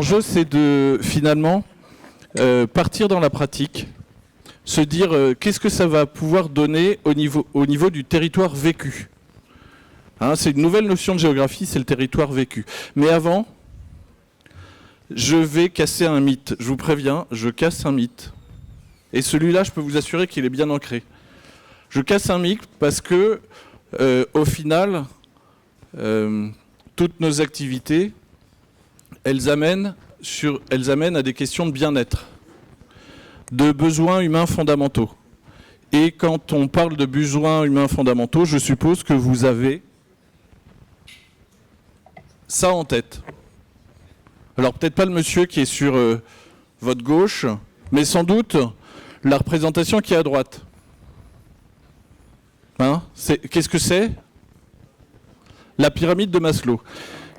L'enjeu, c'est de finalement partir dans la pratique, se dire qu'est-ce que ça va pouvoir donner au niveau du territoire vécu. Hein, c'est une nouvelle notion de géographie, c'est le territoire vécu. Mais avant, je vais casser un mythe. Je vous préviens, je casse un mythe. Et celui-là, je peux vous assurer qu'il est bien ancré. Je casse un mythe parce que, au final, toutes nos activités, elles amènent à des questions de bien-être, de besoins humains fondamentaux. Et quand on parle de besoins humains fondamentaux, je suppose que vous avez ça en tête. Alors peut-être pas le monsieur qui est sur votre gauche, mais sans doute la représentation qui est à droite. Hein ? Qu'est-ce que c'est ? La pyramide de Maslow.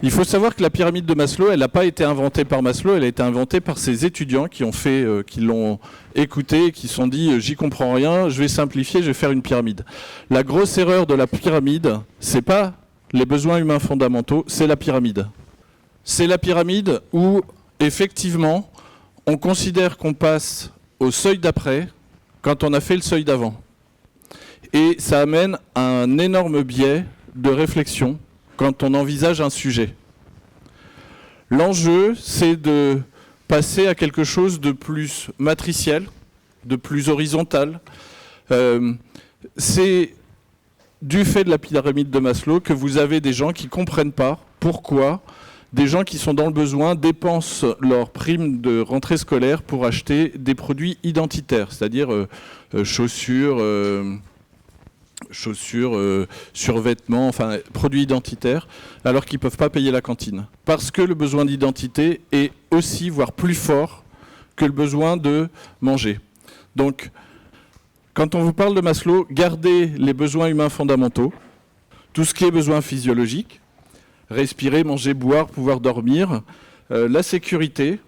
Il faut savoir que la pyramide de Maslow, elle n'a pas été inventée par Maslow, elle a été inventée par ses étudiants qui l'ont écouté et qui se sont dit j'y comprends rien, je vais simplifier, je vais faire une pyramide. La grosse erreur de la pyramide, c'est pas les besoins humains fondamentaux, c'est la pyramide. C'est la pyramide où, effectivement, on considère qu'on passe au seuil d'après quand on a fait le seuil d'avant. Et ça amène à un énorme biais de réflexion quand on envisage un sujet. L'enjeu, c'est de passer à quelque chose de plus matriciel, de plus horizontal. C'est du fait de la pyramide de Maslow que vous avez des gens qui ne comprennent pas pourquoi des gens qui sont dans le besoin dépensent leur prime de rentrée scolaire pour acheter des produits identitaires, c'est-à-dire chaussures, survêtements, enfin produits identitaires, alors qu'ils ne peuvent pas payer la cantine. Parce que le besoin d'identité est aussi, voire plus fort que le besoin de manger. Donc, quand on vous parle de Maslow, gardez les besoins humains fondamentaux, tout ce qui est besoin physiologique, respirer, manger, boire, pouvoir dormir, la sécurité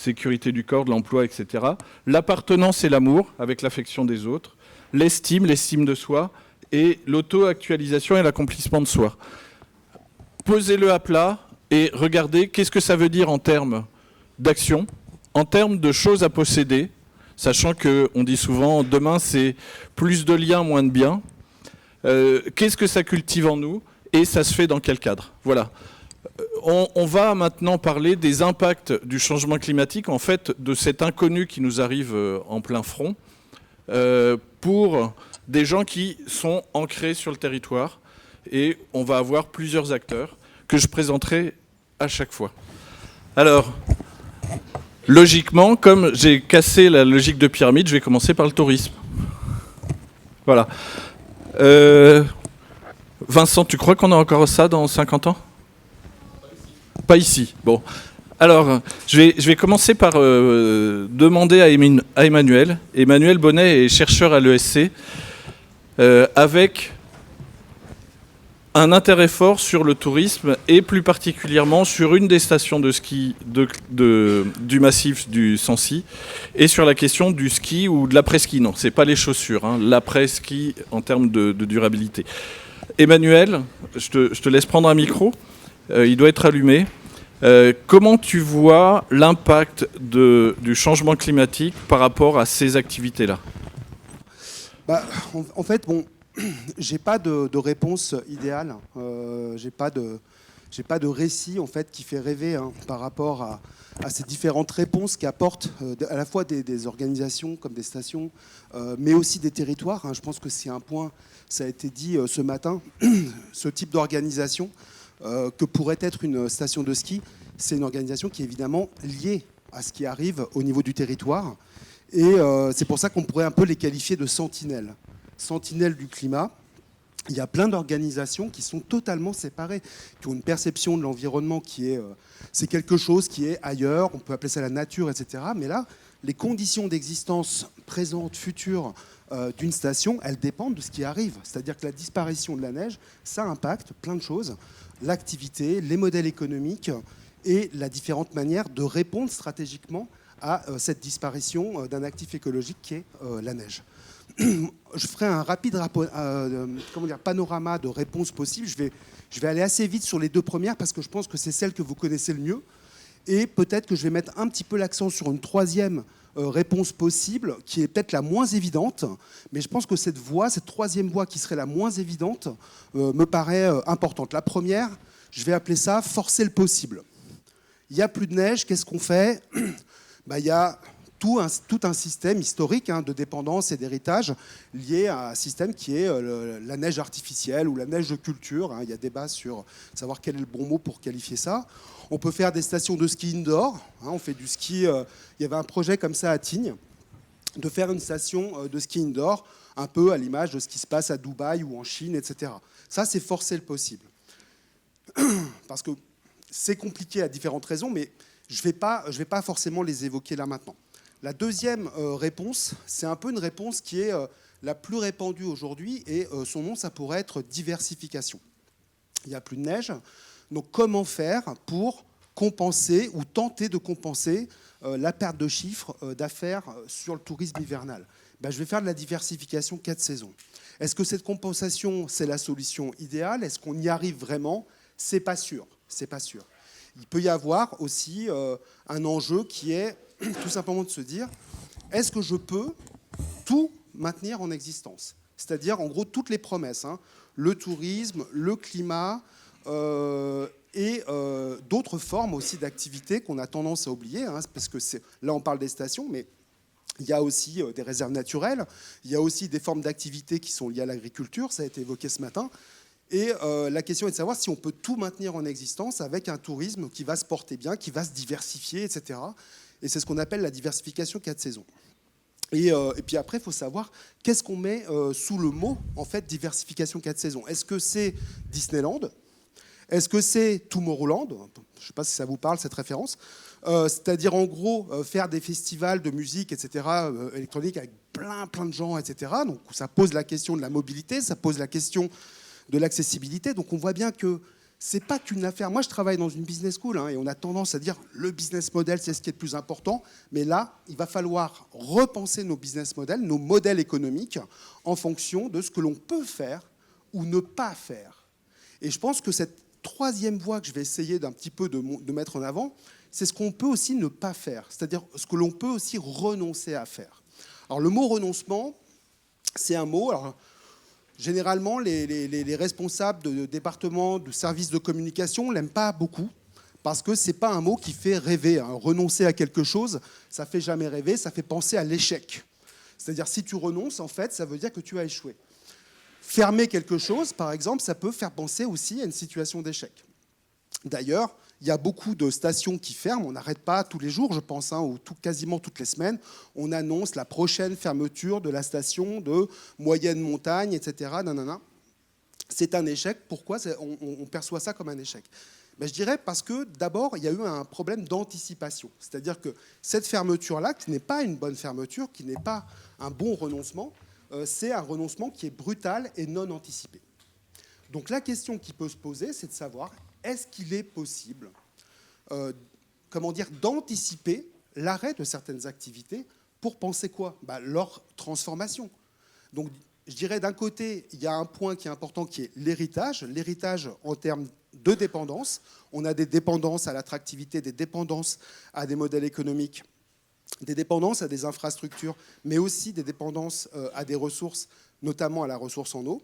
du corps, de l'emploi, etc. L'appartenance et l'amour, avec l'affection des autres, l'estime de soi, et l'auto-actualisation et l'accomplissement de soi. Posez-le à plat et regardez qu'est-ce que ça veut dire en termes d'action, en termes de choses à posséder, sachant qu'on dit souvent demain c'est plus de liens, moins de biens. Qu'est-ce que ça cultive en nous et ça se fait dans quel cadre ? Voilà. On va maintenant parler des impacts du changement climatique, en fait, de cet inconnu qui nous arrive en plein front, pour des gens qui sont ancrés sur le territoire. Et on va avoir plusieurs acteurs que je présenterai à chaque fois. Alors, logiquement, comme j'ai cassé la logique de pyramide, je vais commencer par le tourisme. Voilà. Vincent, tu crois qu'on a encore ça dans 50 ans ? Pas ici. Bon. Alors, je vais commencer par demander à Emmanuel. Emmanuel Bonnet est chercheur à l'ESC, avec un intérêt fort sur le tourisme et plus particulièrement sur une des stations de ski du massif du Sancy et sur la question du ski ou de l'après-ski. Non, c'est pas les chaussures, hein, l'après-ski en termes de durabilité. Emmanuel, je te laisse prendre un micro, il doit être allumé. Comment tu vois l'impact du changement climatique par rapport à ces activités-là ? En fait, bon, j'ai pas de réponse idéale. J'ai pas de récit en fait qui fait rêver par rapport à ces différentes réponses qu'apportent à la fois des organisations comme des stations, mais aussi des territoires. Je pense que c'est un point, ça a été dit ce matin, ce type d'organisation que pourrait être une station de ski, c'est une organisation qui est évidemment liée à ce qui arrive au niveau du territoire. Et c'est pour ça qu'on pourrait un peu les qualifier de sentinelles. Sentinelles du climat. Il y a plein d'organisations qui sont totalement séparées, qui ont une perception de l'environnement qui est... c'est quelque chose qui est ailleurs, on peut appeler ça la nature, etc. Mais là, les conditions d'existence présentes, futures d'une station, elles dépendent de ce qui arrive. C'est-à-dire que la disparition de la neige, ça impacte plein de choses. L'activité, les modèles économiques et la différente manière de répondre stratégiquement à cette disparition d'un actif écologique qui est la neige. Je ferai un rapide panorama de réponses possibles. Je vais aller assez vite sur les deux premières parce que je pense que c'est celles que vous connaissez le mieux. Et peut-être que je vais mettre un petit peu l'accent sur une troisième réponse possible, qui est peut-être la moins évidente, mais je pense que cette troisième voie qui serait la moins évidente, me paraît importante. La première, je vais appeler ça forcer le possible. Il n'y a plus de neige, qu'est-ce qu'on fait ? Il y a tout un système historique de dépendance et d'héritage lié à un système qui est la neige artificielle ou la neige de culture. Il y a débat sur savoir quel est le bon mot pour qualifier ça. On peut faire des stations de ski indoor. On fait du ski. Il y avait un projet comme ça à Tignes, de faire une station de ski indoor, un peu à l'image de ce qui se passe à Dubaï ou en Chine, etc. Ça, c'est forcer le possible. Parce que c'est compliqué à différentes raisons, mais je ne vais pas forcément les évoquer là maintenant. La deuxième réponse, c'est un peu une réponse qui est la plus répandue aujourd'hui, et son nom, ça pourrait être diversification. Il n'y a plus de neige, donc comment faire pour compenser ou tenter de compenser la perte de chiffre d'affaires sur le tourisme hivernal ? Je vais faire de la diversification 4 saisons. Est-ce que cette compensation, c'est la solution idéale ? Est-ce qu'on y arrive vraiment ? C'est pas sûr. C'est pas sûr. Il peut y avoir aussi un enjeu qui est tout simplement de se dire, est-ce que je peux tout maintenir en existence ? C'est-à-dire, en gros, toutes les promesses, le tourisme, le climat et d'autres formes aussi d'activités qu'on a tendance à oublier, parce que là, on parle des stations, mais il y a aussi des réserves naturelles, il y a aussi des formes d'activités qui sont liées à l'agriculture, ça a été évoqué ce matin. Et la question est de savoir si on peut tout maintenir en existence avec un tourisme qui va se porter bien, qui va se diversifier, etc. Et c'est ce qu'on appelle la diversification 4 saisons. Et puis après, il faut savoir qu'est-ce qu'on met sous le mot en fait, diversification 4 saisons. Est-ce que c'est Disneyland ? Est-ce que c'est Tomorrowland ? Je ne sais pas si ça vous parle, cette référence. C'est-à-dire, en gros, faire des festivals de musique, etc., électronique, avec plein de gens, etc. Donc, ça pose la question de la mobilité, ça pose la question de l'accessibilité. Donc on voit bien que c'est pas qu'une affaire. Moi, je travaille dans une business school et on a tendance à dire le business model, c'est ce qui est le plus important. Mais là, il va falloir repenser nos business models, nos modèles économiques en fonction de ce que l'on peut faire ou ne pas faire. Et je pense que cette troisième voie que je vais essayer d'un petit peu de mettre en avant, c'est ce qu'on peut aussi ne pas faire, c'est-à-dire ce que l'on peut aussi renoncer à faire. Alors le mot renoncement, c'est un mot... Alors, généralement, les responsables de départements, de services de communication ne l'aiment pas beaucoup parce que ce n'est pas un mot qui fait rêver. Renoncer à quelque chose, ça ne fait jamais rêver, ça fait penser à l'échec. C'est-à-dire, si tu renonces, en fait, ça veut dire que tu as échoué. Fermer quelque chose, par exemple, ça peut faire penser aussi à une situation d'échec. D'ailleurs, il y a beaucoup de stations qui ferment. On n'arrête pas tous les jours, je pense, ou quasiment toutes les semaines. On annonce la prochaine fermeture de la station de moyenne montagne, etc. C'est un échec. Pourquoi on perçoit ça comme un échec ? Je dirais parce que, d'abord, il y a eu un problème d'anticipation. C'est-à-dire que cette fermeture-là, qui n'est pas une bonne fermeture, qui n'est pas un bon renoncement, c'est un renoncement qui est brutal et non anticipé. Donc la question qui peut se poser, c'est de savoir... est-ce qu'il est possible d'anticiper l'arrêt de certaines activités pour penser quoi ? Leur transformation. Donc, je dirais d'un côté, il y a un point qui est important qui est l'héritage. L'héritage en termes de dépendance. On a des dépendances à l'attractivité, des dépendances à des modèles économiques, des dépendances à des infrastructures, mais aussi des dépendances à des ressources, notamment à la ressource en eau.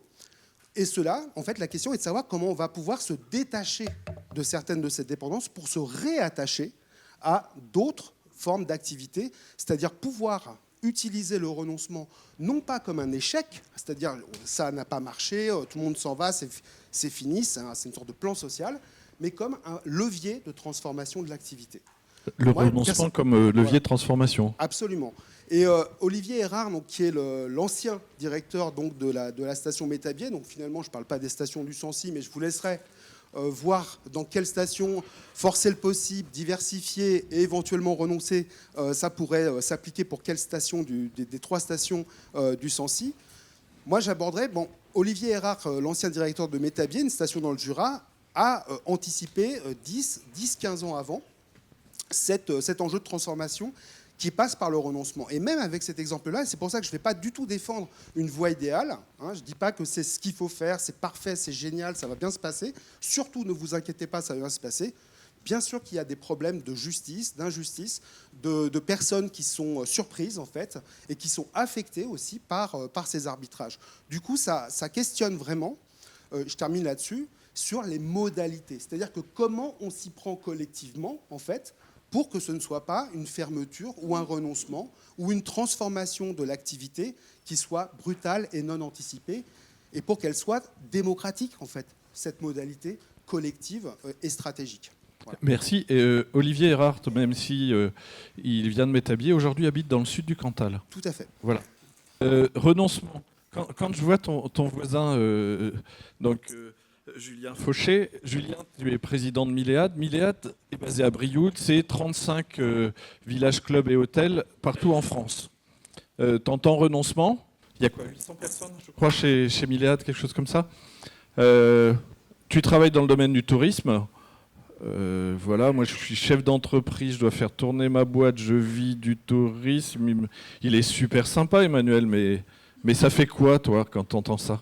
Et cela, en fait, la question est de savoir comment on va pouvoir se détacher de certaines de ces dépendances pour se réattacher à d'autres formes d'activité, c'est-à-dire pouvoir utiliser le renoncement non pas comme un échec, c'est-à-dire ça n'a pas marché, tout le monde s'en va, c'est fini, c'est une sorte de plan social, mais comme un levier de transformation de l'activité. Le renoncement comme levier de transformation. Absolument. Et Olivier Erard, qui est l'ancien directeur de la station Métabier, donc finalement je ne parle pas des stations du Sancy, mais je vous laisserai voir dans quelle station forcer le possible, diversifier et éventuellement renoncer, ça pourrait s'appliquer pour quelle station des 3 stations du Sancy. Moi j'aborderais, Olivier Erard, l'ancien directeur de Métabier, une station dans le Jura, a anticipé 10-15 ans avant cet enjeu de transformation qui passe par le renoncement. Et même avec cet exemple-là, c'est pour ça que je ne vais pas du tout défendre une voie idéale. Je ne dis pas que c'est ce qu'il faut faire, c'est parfait, c'est génial, ça va bien se passer. Surtout, ne vous inquiétez pas, ça va bien se passer. bien sûr qu'il y a des problèmes de justice, d'injustice, de personnes qui sont surprises en fait et qui sont affectées aussi par ces arbitrages. Du coup, ça questionne vraiment, je termine là-dessus, sur les modalités. C'est-à-dire que comment on s'y prend collectivement en fait pour que ce ne soit pas une fermeture ou un renoncement ou une transformation de l'activité qui soit brutale et non anticipée et pour qu'elle soit démocratique en fait, cette modalité collective et stratégique. Voilà. Merci. Et, Olivier Erhardt, même si il vient de m'établir, aujourd'hui habite dans le sud du Cantal. Tout à fait. Voilà. Renoncement. Quand je vois ton voisin, Julien Fauché, Julien, tu es président de Milléade. Milléade est basé à Brioude, c'est 35 villages, clubs et hôtels partout en France. T'entends renoncement? Il y a quoi, 800 personnes, je crois, chez Milléade, quelque chose comme ça. Tu travailles dans le domaine du tourisme. Voilà, moi je suis chef d'entreprise, je dois faire tourner ma boîte, je vis du tourisme. Il est super sympa, Emmanuel, mais ça fait quoi, toi, quand tu entends ça?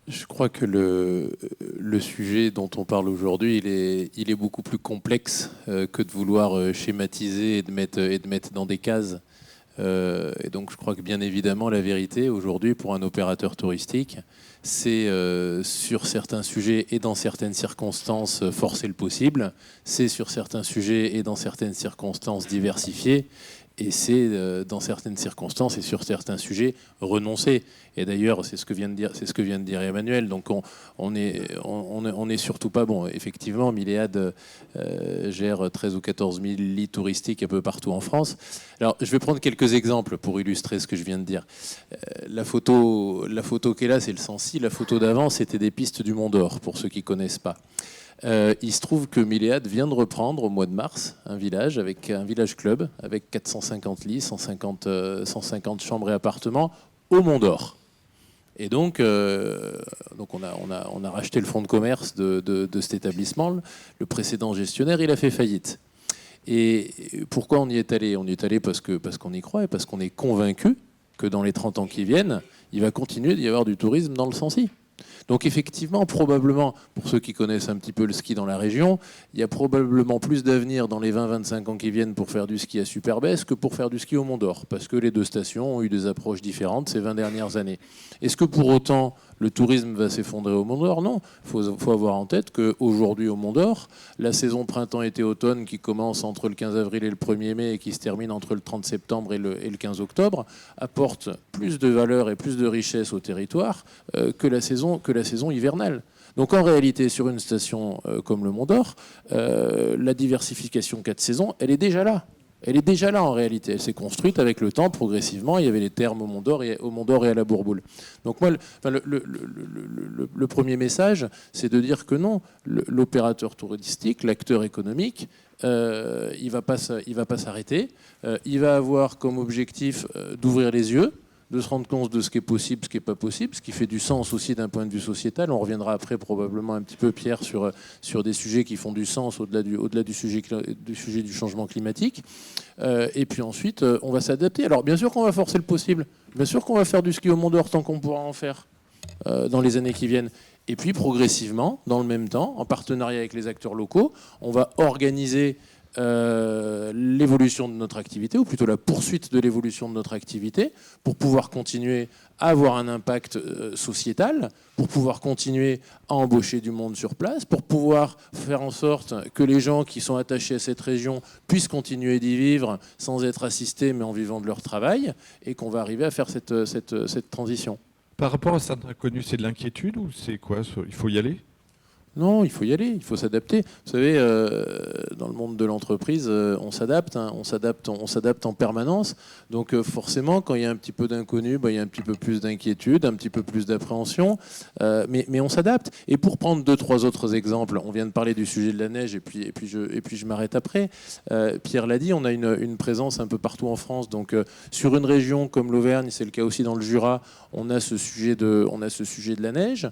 Je crois que le sujet dont on parle aujourd'hui, il est beaucoup plus complexe que de vouloir schématiser et de mettre dans des cases. Et donc je crois que bien évidemment la vérité aujourd'hui pour un opérateur touristique, c'est sur certains sujets et dans certaines circonstances forcer le possible, c'est sur certains sujets et dans certaines circonstances diversifier, et c'est dans certaines circonstances et sur certains sujets renoncer. Et d'ailleurs c'est ce que vient de dire Emmanuel. Donc on est surtout pas bon. Effectivement, Milléade gère 13 ou 14 000 lits touristiques un peu partout en France. Alors je vais prendre quelques exemples pour illustrer ce que je viens de dire. La photo qui est là, c'est le Sancy. La photo d'avant, c'était des pistes du Mont d'Or pour ceux qui connaissent pas. Il se trouve que Milléade vient de reprendre au mois de mars un village club avec 450 lits, 150 chambres et appartements au Mont d'Or. Et donc on a racheté le fonds de commerce de cet établissement. Le précédent gestionnaire, il a fait faillite. Et pourquoi on y est allé? On y est allé parce qu'on y croit et parce qu'on est convaincu que dans les 30 ans qui viennent, il va continuer d'y avoir du tourisme dans le Sancy. Donc effectivement, probablement, pour ceux qui connaissent un petit peu le ski dans la région, il y a probablement plus d'avenir dans les 20-25 ans qui viennent pour faire du ski à Superbès que pour faire du ski au Mont d'Or, parce que les deux stations ont eu des approches différentes ces 20 dernières années. Est-ce que pour autant le tourisme va s'effondrer au Mont d'Or? Non. Il faut avoir en tête qu'aujourd'hui au Mont d'Or, la saison printemps-été-automne qui commence entre le 15 avril et le 1er mai et qui se termine entre le 30 septembre et le 15 octobre, apporte plus de valeur et plus de richesse au territoire que la saison hivernale. Donc en réalité, sur une station comme le Mont d'Or, la diversification 4 saisons, elle est déjà là. Elle est déjà là en réalité. Elle s'est construite avec le temps progressivement. Il y avait les thermes au Mont d'Or et à la Bourboule. Donc moi, le premier message, c'est de dire que non, l'opérateur touristique, l'acteur économique, il va pas s'arrêter. Il va avoir comme objectif d'ouvrir les yeux, de se rendre compte de ce qui est possible, ce qui n'est pas possible, ce qui fait du sens aussi d'un point de vue sociétal. On reviendra après probablement un petit peu, Pierre, sur des sujets qui font du sens au-delà du sujet du changement climatique. Et puis ensuite, on va s'adapter. Alors bien sûr qu'on va forcer le possible. Bien sûr qu'on va faire du ski au Mont d'Or tant qu'on pourra en faire dans les années qui viennent. Et puis progressivement, dans le même temps, en partenariat avec les acteurs locaux, on va organiser l'évolution de notre activité, ou plutôt la poursuite de l'évolution de notre activité, pour pouvoir continuer à avoir un impact sociétal, pour pouvoir continuer à embaucher du monde sur place, pour pouvoir faire en sorte que les gens qui sont attachés à cette région puissent continuer d'y vivre sans être assistés, mais en vivant de leur travail, et qu'on va arriver à faire cette transition. Par rapport à cet inconnu, c'est de l'inquiétude ou c'est quoi? Il faut y aller? Non, il faut y aller, il faut s'adapter. Vous savez, dans le monde de l'entreprise, on s'adapte, hein, on s'adapte en permanence. Donc forcément, quand il y a un petit peu d'inconnu, il y a un petit peu plus d'inquiétude, un petit peu plus d'appréhension, mais on s'adapte. Et pour prendre 2-3 autres exemples, on vient de parler du sujet de la neige, et puis je m'arrête après. Pierre l'a dit, on a une présence un peu partout en France. Donc sur une région comme l'Auvergne, c'est le cas aussi dans le Jura, on a ce sujet de la neige.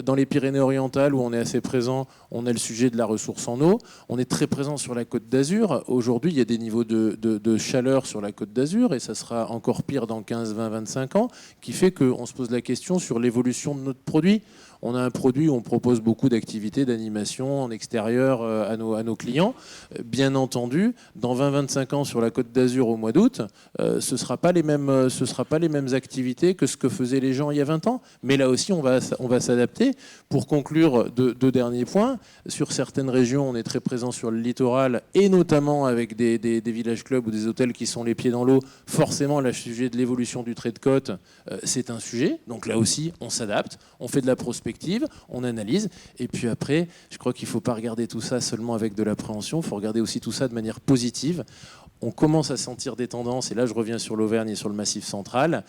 Dans les Pyrénées-Orientales, où on est assez présent, on a le sujet de la ressource en eau. On est très présent sur la Côte d'Azur. Aujourd'hui, il y a des niveaux de chaleur sur la Côte d'Azur, et ça sera encore pire dans 15, 20, 25 ans, qui fait qu'on se pose la question sur l'évolution de notre produit. on a un produit où on propose beaucoup d'activités, d'animation en extérieur à nos clients. Bien entendu, dans 20-25 ans sur la Côte d'Azur au mois d'août, ce ne sera pas les mêmes activités que ce que faisaient les gens il y a 20 ans. Mais là aussi, on va s'adapter. Pour conclure, deux derniers points. Sur certaines régions, on est très présent sur le littoral et notamment avec des villages clubs ou des hôtels qui sont les pieds dans l'eau. Forcément, le sujet de l'évolution du trait de côte, c'est un sujet. Donc là aussi, on s'adapte, on fait de la prospective, on analyse. Et puis après, je crois qu'il ne faut pas regarder tout ça seulement avec de l'appréhension, il faut regarder aussi tout ça de manière positive. On commence à sentir des tendances, et là je reviens sur l'Auvergne et sur le Massif central,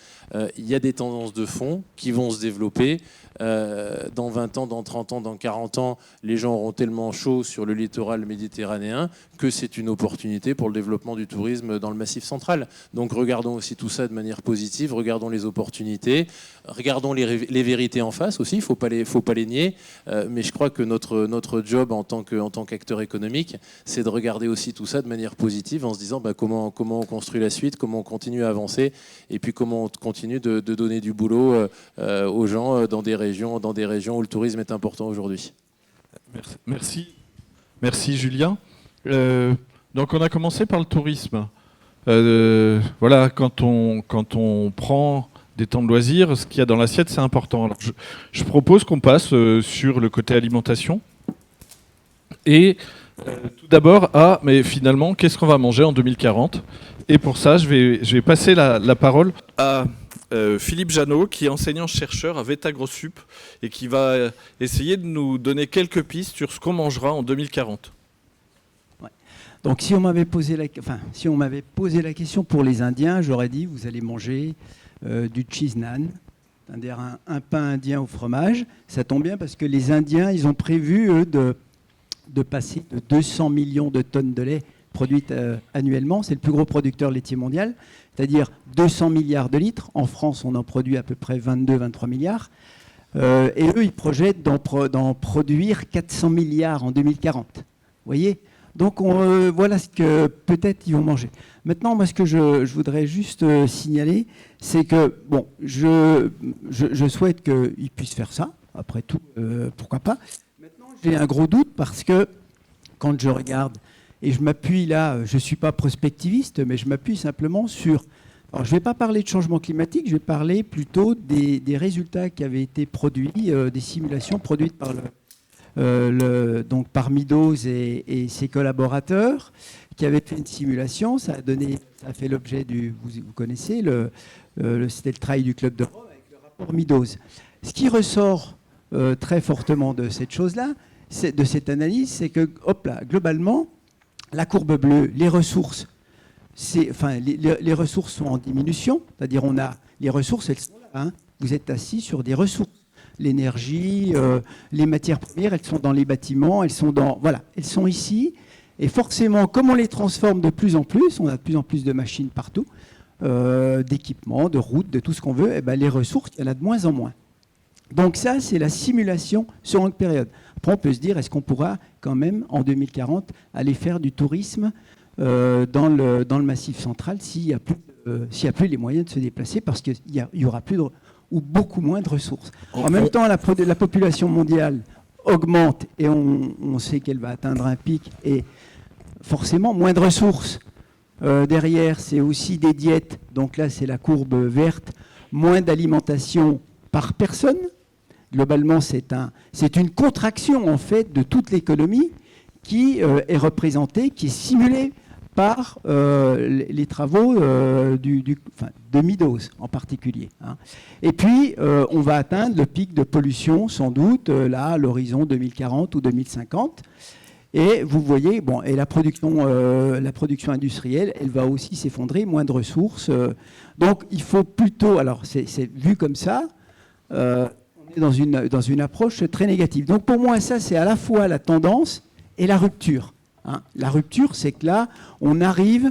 il y a des tendances de fond qui vont se développer. Dans 20 ans, dans 30 ans, dans 40 ans, les gens auront tellement chaud sur le littoral méditerranéen que c'est une opportunité pour le développement du tourisme dans le Massif central. Donc regardons aussi tout ça de manière positive, regardons les opportunités, regardons les vérités en face aussi, il faut pas les nier, mais je crois que notre job en tant qu'acteur économique, c'est de regarder aussi tout ça de manière positive en se disant comment on construit la suite, comment on continue à avancer et puis comment on continue de donner du boulot aux gens dans des régions où le tourisme est important aujourd'hui. Merci Julien. Donc on a commencé par le tourisme. Voilà, quand on prend des temps de loisirs, ce qu'il y a dans l'assiette, c'est important. Alors, je propose qu'on passe sur le côté alimentation. Et tout d'abord mais finalement, qu'est-ce qu'on va manger en 2040 ? Et pour ça, je vais passer la parole à Philippe Jeannot, qui est enseignant-chercheur à VetaGrosSup et qui va essayer de nous donner quelques pistes sur ce qu'on mangera en 2040. Ouais. Donc si on m'avait posé la question pour les Indiens, j'aurais dit vous allez manger du cheese naan, c'est-à-dire un pain indien au fromage. Ça tombe bien parce que les Indiens, ils ont prévu eux, de passer de 200 millions de tonnes de lait produites annuellement. C'est le plus gros producteur laitier mondial, c'est-à-dire 200 milliards de litres. En France, on en produit à peu près 22-23 milliards. Et eux, ils projettent d'en produire 400 milliards en 2040. Vous voyez ? Donc voilà ce que peut-être ils vont manger. Maintenant, moi, ce que je voudrais juste signaler, c'est que bon, je souhaite qu'ils puissent faire ça. Après tout, pourquoi pas. Maintenant, j'ai un gros doute parce que quand je regarde, et je m'appuie là, je ne suis pas prospectiviste, mais je m'appuie simplement sur... Alors, je ne vais pas parler de changement climatique, je vais parler plutôt des résultats qui avaient été produits, des simulations produites par donc par Meadows et ses collaborateurs, qui avaient fait une simulation. Ça a fait l'objet vous connaissez, c'était le travail du Club de Rome avec le rapport Meadows. Ce qui ressort très fortement de cette chose-là, de cette analyse, c'est que, globalement, la courbe bleue, les ressources, les ressources sont en diminution, c'est-à-dire les ressources, elles sont là. Hein. Vous êtes assis sur des ressources. L'énergie, les matières premières, elles sont dans les bâtiments, elles sont ici. Et forcément, comme on les transforme de plus en plus, on a de plus en plus de machines partout, d'équipements, de routes, de tout ce qu'on veut, et les ressources, il y en a de moins en moins. Donc ça, c'est la simulation sur longue période. Après, on peut se dire, est-ce qu'on pourra quand même, en 2040, aller faire du tourisme dans le Massif central s'il n'y a plus les moyens de se déplacer parce qu'il y aura plus ou beaucoup moins de ressources. En même temps, la population mondiale augmente et on sait qu'elle va atteindre un pic et forcément moins de ressources. Derrière, c'est aussi des diètes, donc là c'est la courbe verte, moins d'alimentation par personne. Globalement, c'est une contraction en fait de toute l'économie qui est représentée, qui est simulée par les travaux de Meadows en particulier. Hein. Et puis, on va atteindre le pic de pollution, sans doute, là, à l'horizon 2040 ou 2050. Et vous voyez, et la production industrielle, elle va aussi s'effondrer, moins de ressources. Donc, il faut plutôt... Alors, c'est vu comme ça, on est dans une approche très négative. Donc, pour moi, ça, c'est à la fois la tendance et la rupture. Hein. La rupture, c'est que là, on arrive,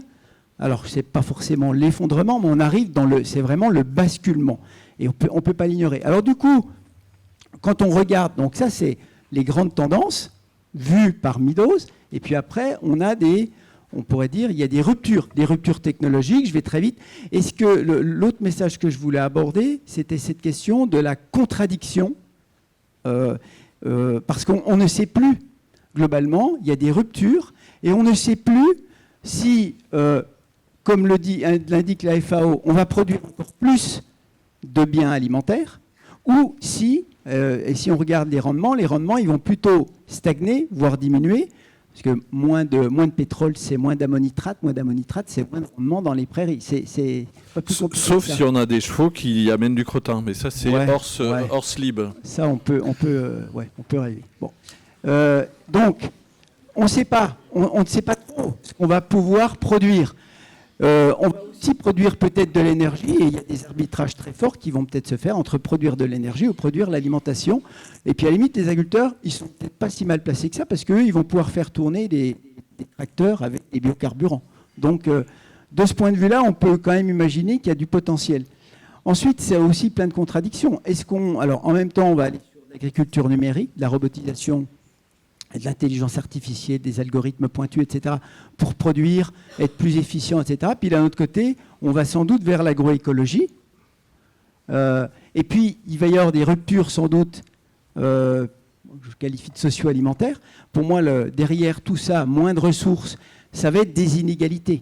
alors c'est pas forcément l'effondrement, mais on arrive c'est vraiment le basculement. Et on peut pas l'ignorer. Alors du coup, quand on regarde, donc ça c'est les grandes tendances vues par Meadows, et puis après, on pourrait dire, il y a des ruptures technologiques, je vais très vite. Est-ce que l'autre message que je voulais aborder, c'était cette question de la contradiction parce qu'on ne sait plus, globalement, il y a des ruptures, et on ne sait plus si, comme l'indique la FAO, on va produire encore plus de biens alimentaires, ou si, et si on regarde les rendements, ils vont plutôt stagner, voire diminuer, parce que moins de pétrole, c'est moins d'ammonitrate, c'est moins de rendement dans les prairies. C'est pas plus compliqué. Sauf si on a des chevaux qui amènent du crottin, mais ça c'est hors slib. Ça on peut rêver. Bon. Donc, on ne sait pas trop ce qu'on va pouvoir produire. On va aussi produire peut-être de l'énergie, et il y a des arbitrages très forts qui vont peut-être se faire entre produire de l'énergie ou produire l'alimentation. Et puis à la limite, les agriculteurs, ils ne sont peut-être pas si mal placés que ça, parce qu'eux, ils vont pouvoir faire tourner des tracteurs avec des biocarburants. Donc, de ce point de vue-là, on peut quand même imaginer qu'il y a du potentiel. Ensuite, c'est aussi plein de contradictions. Alors, en même temps, on va aller sur l'agriculture numérique, la robotisation, de l'intelligence artificielle, des algorithmes pointus, etc., pour produire, être plus efficient, etc. Puis d'un autre côté, on va sans doute vers l'agroécologie. Et puis, il va y avoir des ruptures sans doute, je qualifie de socio-alimentaires. Pour moi, derrière tout ça, moins de ressources, ça va être des inégalités.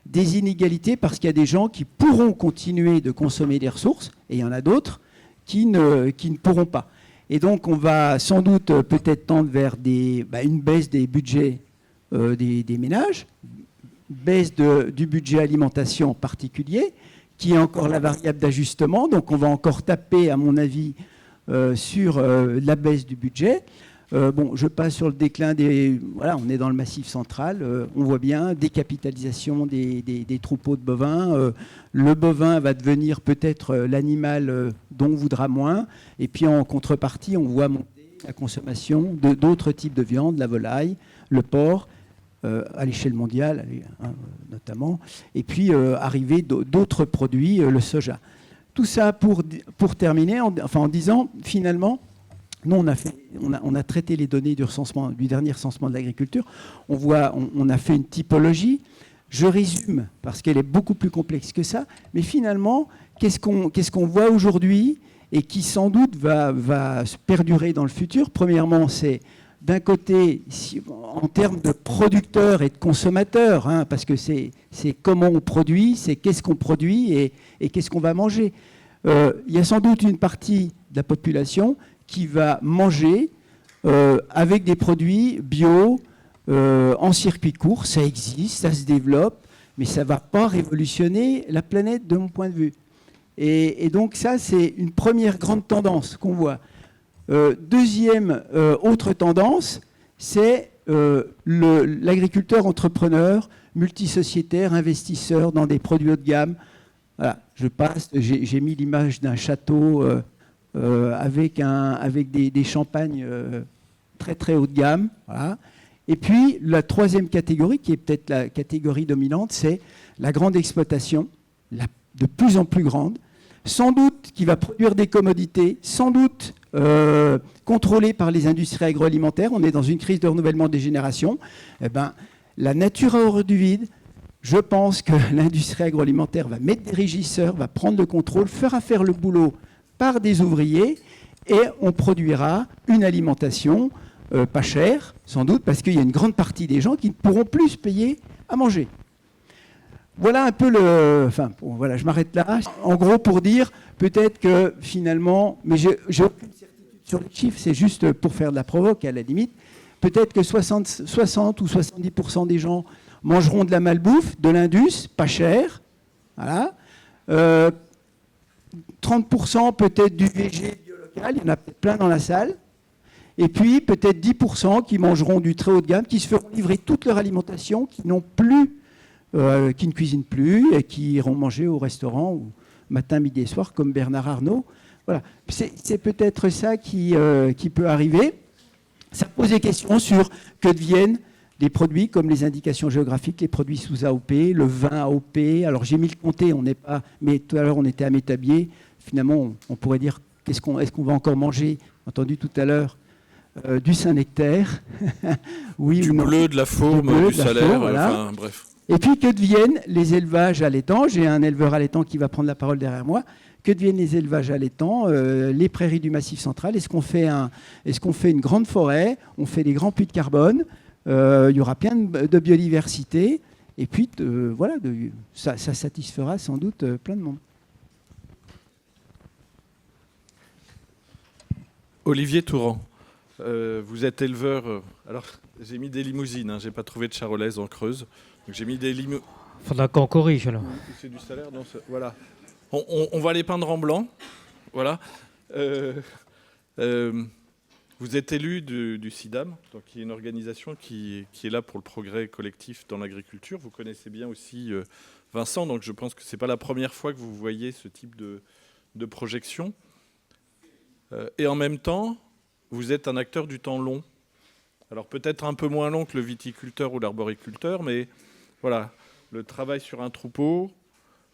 Des inégalités parce qu'il y a des gens qui pourront continuer de consommer des ressources, et il y en a d'autres qui ne pourront pas. Et donc, on va sans doute peut-être tendre vers une baisse des budgets des ménages, baisse du budget alimentation en particulier, qui est encore la variable d'ajustement. Donc, on va encore taper, à mon avis, sur la baisse du budget. Je passe sur le déclin Voilà, on est dans le Massif central. On voit bien décapitalisation des troupeaux de bovins. Le bovin va devenir peut-être l'animal dont on voudra moins. Et puis en contrepartie, on voit monter la consommation d'autres types de viande, la volaille, le porc, à l'échelle mondiale notamment. Et puis arriver d'autres produits, le soja. Tout ça pour terminer, en disant finalement, nous, on a traité les données du dernier recensement de l'agriculture. On a fait une typologie. Je résume, parce qu'elle est beaucoup plus complexe que ça. Mais finalement, qu'est-ce qu'on voit aujourd'hui et qui, sans doute, va se perdurer dans le futur? Premièrement, c'est d'un côté, en termes de producteurs et de consommateurs, parce que c'est comment on produit, c'est qu'est-ce qu'on produit et qu'est-ce qu'on va manger. Il y a sans doute une partie de la population qui va manger avec des produits bio en circuit court. Ça existe, ça se développe, mais ça ne va pas révolutionner la planète de mon point de vue. Et donc ça, c'est une première grande tendance qu'on voit. Deuxième autre tendance, c'est l'agriculteur entrepreneur, multisociétaire, investisseur dans des produits haut de gamme. Voilà, j'ai mis l'image d'un château avec des champagnes très très haut de gamme. Voilà. Et puis la troisième catégorie, qui est peut-être la catégorie dominante, c'est la grande exploitation, de plus en plus grande, sans doute qui va produire des commodités, sans doute contrôlée par les industries agroalimentaires. On est dans une crise de renouvellement des générations. La nature a horreur du vide. Je pense que l'industrie agroalimentaire va mettre des régisseurs, va prendre le contrôle, fera faire le boulot par des ouvriers, et on produira une alimentation pas chère, sans doute, parce qu'il y a une grande partie des gens qui ne pourront plus se payer à manger. Voilà un peu voilà, je m'arrête là. En gros, pour dire, peut-être que finalement, mais j'ai aucune certitude sur les chiffres, c'est juste pour faire de la provoque à la limite, peut-être que 60 ou 70% des gens mangeront de la malbouffe, de l'indus, pas cher, voilà. 30% peut-être du VG bio local, il y en a plein dans la salle. Et puis peut-être 10% qui mangeront du très haut de gamme, qui se feront livrer toute leur alimentation, qui n'ont plus, qui ne cuisinent plus et qui iront manger au restaurant ou matin, midi et soir comme Bernard Arnault. Voilà, c'est peut-être ça qui peut arriver. Ça pose des questions sur que deviennent des produits comme les indications géographiques, les produits sous AOP, le vin AOP. Alors j'ai mis le comté, on n'est pas, mais tout à l'heure on était à Métabier. Finalement, on pourrait dire est-ce qu'on va encore manger, entendu tout à l'heure, du Saint-Nectaire, oui, du bleu, de la fourme, du salaire, voilà. Enfin, bref. Et puis, que deviennent les élevages allaitants? J'ai un éleveur allaitant qui va prendre la parole derrière moi. Que deviennent les élevages allaitants, les prairies du Massif central? Est-ce qu'on fait une grande forêt? On fait des grands puits de carbone? Il y aura plein de biodiversité. Et puis, voilà, ça satisfera sans doute plein de monde. Olivier Touran, vous êtes éleveur. Alors, j'ai mis des limousines, hein, j'ai pas trouvé de charolaise en Creuse. Donc j'ai mis des limousines. Faudra qu'on corrige alors. C'est du salaire, non, voilà. On va les peindre en blanc. Voilà. Vous êtes élu du CIDAM, donc qui est une organisation qui est là pour le progrès collectif dans l'agriculture. Vous connaissez bien aussi Vincent, donc je pense que ce n'est pas la première fois que vous voyez ce type de projection. Et en même temps, vous êtes un acteur du temps long. Alors peut-être un peu moins long que le viticulteur ou l'arboriculteur, mais voilà, le travail sur un troupeau,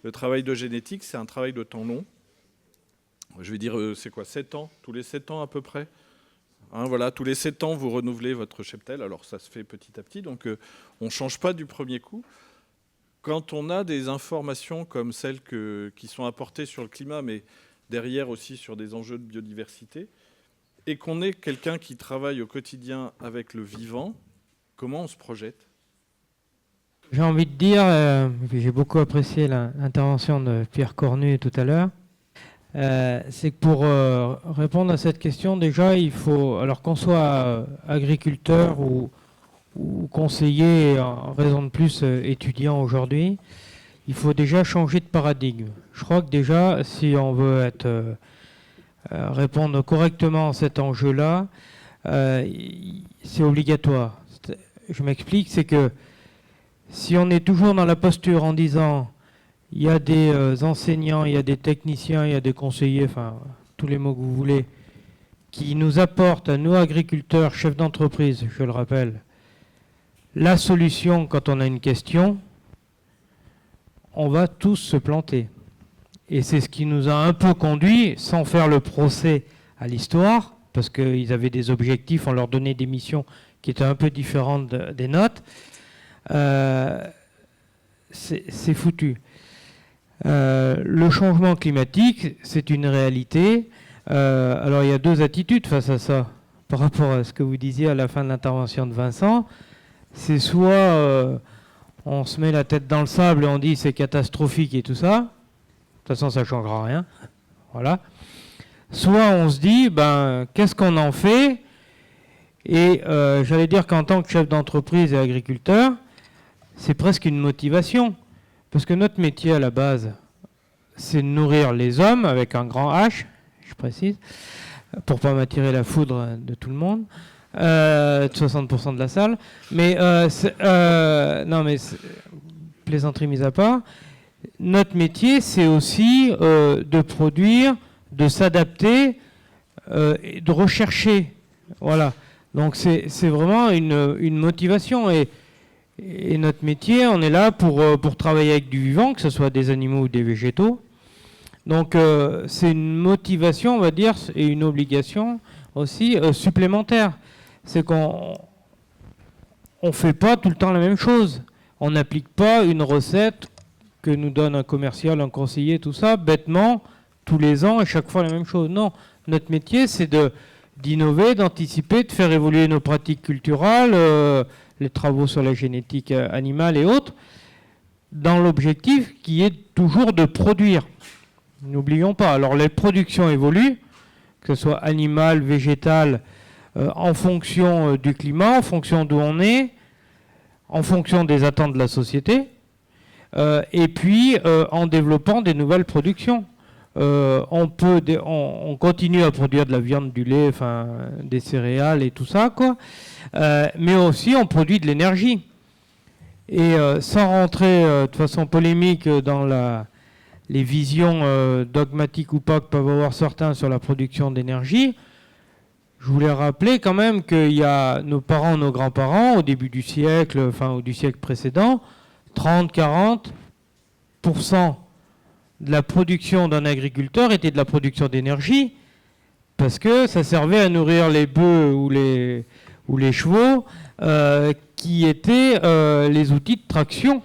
le travail de génétique, c'est un travail de temps long. Je vais dire, c'est quoi, 7 ans? Tous les 7 ans à peu près, hein, voilà, tous les 7 ans, vous renouvelez votre cheptel. Alors ça se fait petit à petit, donc on ne change pas du premier coup. Quand on a des informations comme celles qui sont apportées sur le climat, mais derrière aussi sur des enjeux de biodiversité, et qu'on est quelqu'un qui travaille au quotidien avec le vivant, comment on se projette? J'ai envie de dire, j'ai beaucoup apprécié l'intervention de Pierre Cornu tout à l'heure, c'est que pour répondre à cette question, déjà, il faut, alors qu'on soit agriculteur ou conseiller, en raison de plus étudiant aujourd'hui, il faut déjà changer de paradigme. Je crois que déjà, si on veut répondre correctement à cet enjeu-là, c'est obligatoire. Je m'explique, c'est que si on est toujours dans la posture en disant il y a des enseignants, il y a des techniciens, il y a des conseillers, enfin tous les mots que vous voulez, qui nous apportent à nous agriculteurs, chefs d'entreprise, je le rappelle, la solution quand on a une question, on va tous se planter. Et c'est ce qui nous a un peu conduit, sans faire le procès à l'histoire, parce qu'ils avaient des objectifs, on leur donnait des missions qui étaient un peu différentes des nôtres. C'est foutu. Le changement climatique, c'est une réalité. Alors il y a deux attitudes face à ça, par rapport à ce que vous disiez à la fin de l'intervention de Vincent. C'est soit on se met la tête dans le sable et on dit c'est catastrophique et tout ça. De toute façon, ça ne changera rien. Voilà. Soit on se dit, qu'est-ce qu'on en fait? Et j'allais dire qu'en tant que chef d'entreprise et agriculteur, c'est presque une motivation. Parce que notre métier à la base, c'est de nourrir les hommes avec un grand H, je précise, pour ne pas m'attirer la foudre de tout le monde, 60% de la salle. Mais, non, mais plaisanterie mise à part, notre métier, c'est aussi de produire, de s'adapter, et de rechercher. Voilà. Donc c'est vraiment une motivation. Et notre métier, on est là pour travailler avec du vivant, que ce soit des animaux ou des végétaux. Donc c'est une motivation, on va dire, et une obligation aussi supplémentaire. C'est qu'on ne fait pas tout le temps la même chose. On n'applique pas une recette que nous donne un commercial, un conseiller, tout ça, bêtement, tous les ans, et chaque fois la même chose. Non, notre métier, c'est d'innover, d'anticiper, de faire évoluer nos pratiques culturelles, les travaux sur la génétique animale et autres, dans l'objectif qui est toujours de produire. N'oublions pas, alors les productions évoluent, que ce soit animale, végétale, en fonction du climat, en fonction d'où on est, en fonction des attentes de la société, et puis en développant des nouvelles productions. On continue à produire de la viande, du lait, enfin, des céréales et tout ça, quoi. Mais aussi on produit de l'énergie. Et sans rentrer de façon polémique dans les visions dogmatiques ou pas que peuvent avoir certains sur la production d'énergie, je voulais rappeler quand même qu'il y a nos parents, nos grands-parents, au début du siècle, enfin, ou du siècle précédent, 30-40% de la production d'un agriculteur était de la production d'énergie, parce que ça servait à nourrir les bœufs ou les chevaux, qui étaient les outils de traction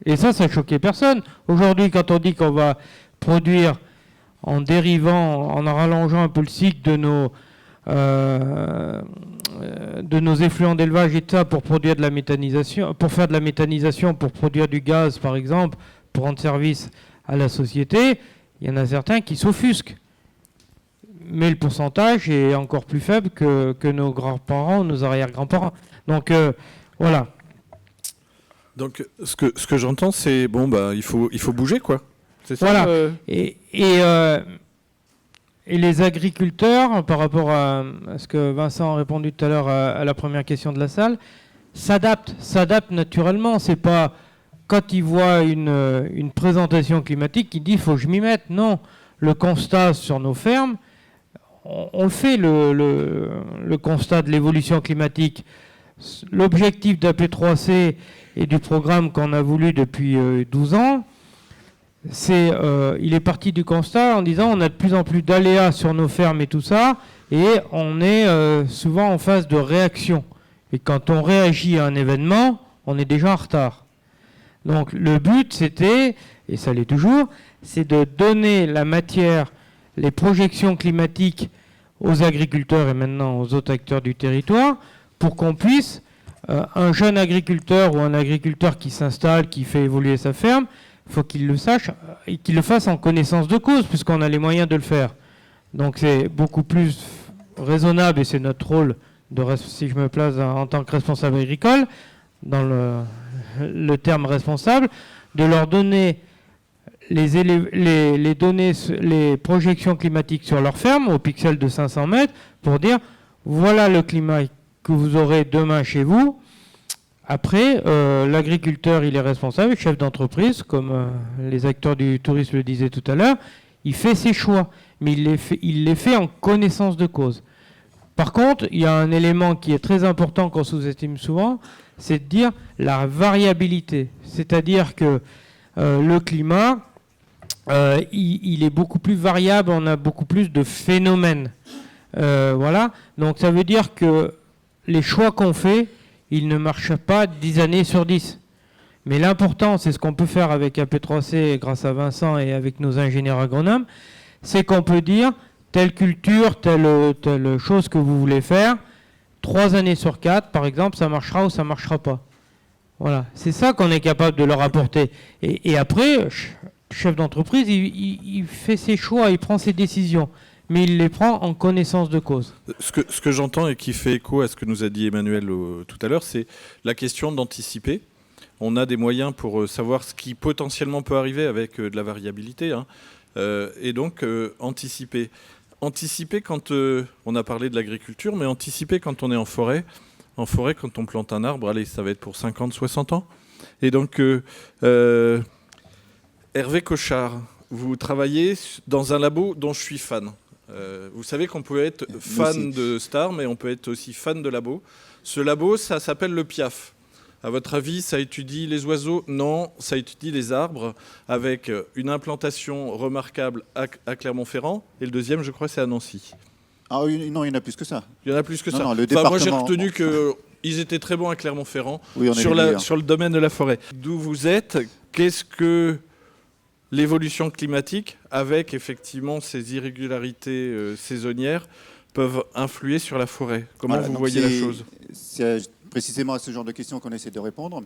Et ça choquait personne. Aujourd'hui, quand on dit qu'on va produire en dérivant, en rallongeant un peu le cycle de nos effluents d'élevage et de ça pour produire de la méthanisation, pour faire de la méthanisation, pour produire du gaz par exemple, pour rendre service à la société, il y en a certains qui s'offusquent. Mais le pourcentage est encore plus faible que nos grands-parents, nos arrière-grands-parents. Donc voilà. Donc ce que j'entends, c'est il faut bouger, quoi. C'est ça. Voilà. Et les agriculteurs, par rapport à ce que Vincent a répondu tout à l'heure à la première question de la salle, s'adaptent naturellement. C'est pas quand ils voient une présentation climatique qu'ils disent il faut que je m'y mette. Non, le constat sur nos fermes, on le fait, le constat de l'évolution climatique. L'objectif d'AP3C et du programme qu'on a voulu depuis 12 ans, il est parti du constat en disant on a de plus en plus d'aléas sur nos fermes et tout ça, et on est souvent en phase de réaction. Et quand on réagit à un événement, on est déjà en retard. Donc le but c'était, et ça l'est toujours, c'est de donner la matière, les projections climatiques aux agriculteurs et maintenant aux autres acteurs du territoire, pour qu'on puisse, un jeune agriculteur ou un agriculteur qui s'installe, qui fait évoluer sa ferme, il faut qu'il le sache et qu'il le fasse en connaissance de cause, puisqu'on a les moyens de le faire. Donc c'est beaucoup plus raisonnable, et c'est notre rôle, si je me place en tant que responsable agricole, dans le terme responsable, de leur donner les données, les projections climatiques sur leur ferme, au pixel de 500 mètres, pour dire, voilà le climat que vous aurez demain chez vous. Après, l'agriculteur, il est responsable, chef d'entreprise, comme les acteurs du tourisme le disaient tout à l'heure, il fait ses choix, mais il les fait en connaissance de cause. Par contre, il y a un élément qui est très important qu'on sous-estime souvent, c'est de dire la variabilité. C'est-à-dire que le climat, il est beaucoup plus variable, on a beaucoup plus de phénomènes. Voilà. Donc ça veut dire que les choix qu'on fait, ils ne marchent pas 10 années sur 10. Mais l'important, c'est ce qu'on peut faire avec AP3C grâce à Vincent et avec nos ingénieurs agronomes, c'est qu'on peut dire telle culture, telle chose que vous voulez faire, 3 années sur 4, par exemple, ça marchera ou ça ne marchera pas. Voilà, c'est ça qu'on est capable de leur apporter. Et après, chef d'entreprise, il fait ses choix, il prend ses décisions, mais il les prend en connaissance de cause. Ce que j'entends et qui fait écho à ce que nous a dit Emmanuel tout à l'heure, c'est la question d'anticiper. On a des moyens pour savoir ce qui potentiellement peut arriver avec de la variabilité, hein. Et donc anticiper. Anticiper quand on a parlé de l'agriculture, mais anticiper quand on est en forêt. En forêt, quand on plante un arbre, allez, ça va être pour 50, 60 ans. Et donc, Hervé Cochard, vous travaillez dans un labo dont je suis fan. Vous savez qu'on peut être fan de Star, mais on peut être aussi fan de labo. Ce labo, ça s'appelle le PIAF. À votre avis, ça étudie les oiseaux? Non, ça étudie les arbres, avec une implantation remarquable à Clermont-Ferrand. Et le deuxième, je crois, c'est à Nancy. Ah oui, non, il y en a plus que ça. Il y en a plus que ça. Non, le enfin, moi, j'ai département... retenu qu'ils étaient très bons à Clermont-Ferrand, oui, sur le domaine de la forêt. D'où vous êtes, qu'est-ce que l'évolution climatique, avec effectivement ces irrégularités saisonnières, peuvent influer sur la forêt? Comment vous voyez la chose? C'est précisément à ce genre de questions qu'on essaie de répondre.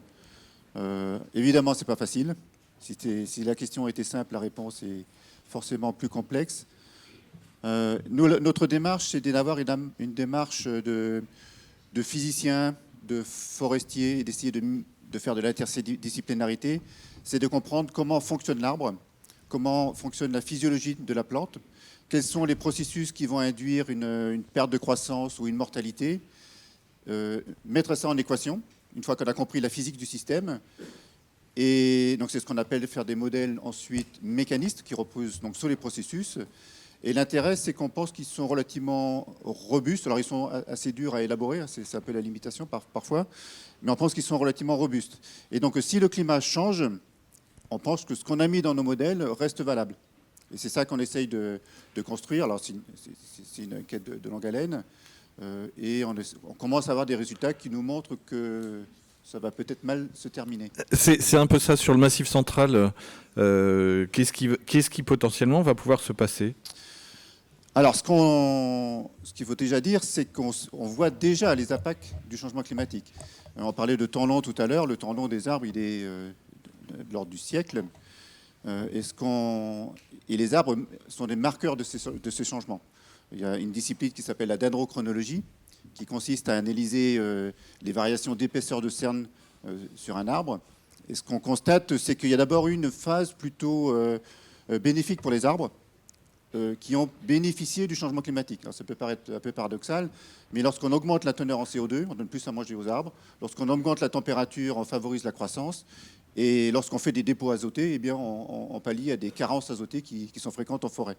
Évidemment, ce n'est pas facile. Si la question était simple, la réponse est forcément plus complexe. Notre démarche, c'est d'avoir une démarche de physiciens, de forestiers, et d'essayer de faire de l'interdisciplinarité. C'est de comprendre comment fonctionne l'arbre, comment fonctionne la physiologie de la plante, quels sont les processus qui vont induire une perte de croissance ou une mortalité, mettre ça en équation, une fois qu'on a compris la physique du système. Et donc c'est ce qu'on appelle faire des modèles ensuite mécanistes qui reposent donc sur les processus. Et l'intérêt, c'est qu'on pense qu'ils sont relativement robustes. Alors ils sont assez durs à élaborer, c'est un peu la limitation parfois, mais on pense qu'ils sont relativement robustes. Et donc si le climat change, on pense que ce qu'on a mis dans nos modèles reste valable. Et c'est ça qu'on essaye de construire. Alors c'est une quête de longue haleine. Et on commence à avoir des résultats qui nous montrent que ça va peut-être mal se terminer. C'est un peu ça sur le Massif central. Qu'est-ce qui potentiellement va pouvoir se passer ? Alors, ce qu'il faut déjà dire, c'est qu'on voit déjà les impacts du changement climatique. On parlait de temps long tout à l'heure. Le temps long des arbres, il est de l'ordre du siècle. Et les arbres sont des marqueurs de ces changements. Il y a une discipline qui s'appelle la dendrochronologie, qui consiste à analyser les variations d'épaisseur de cerne sur un arbre. Et ce qu'on constate, c'est qu'il y a d'abord une phase plutôt bénéfique pour les arbres, qui ont bénéficié du changement climatique. Alors, ça peut paraître un peu paradoxal, mais lorsqu'on augmente la teneur en CO2, on donne plus à manger aux arbres. Lorsqu'on augmente la température, on favorise la croissance. Et lorsqu'on fait des dépôts azotés, eh bien, on pallie à des carences azotées qui sont fréquentes en forêt.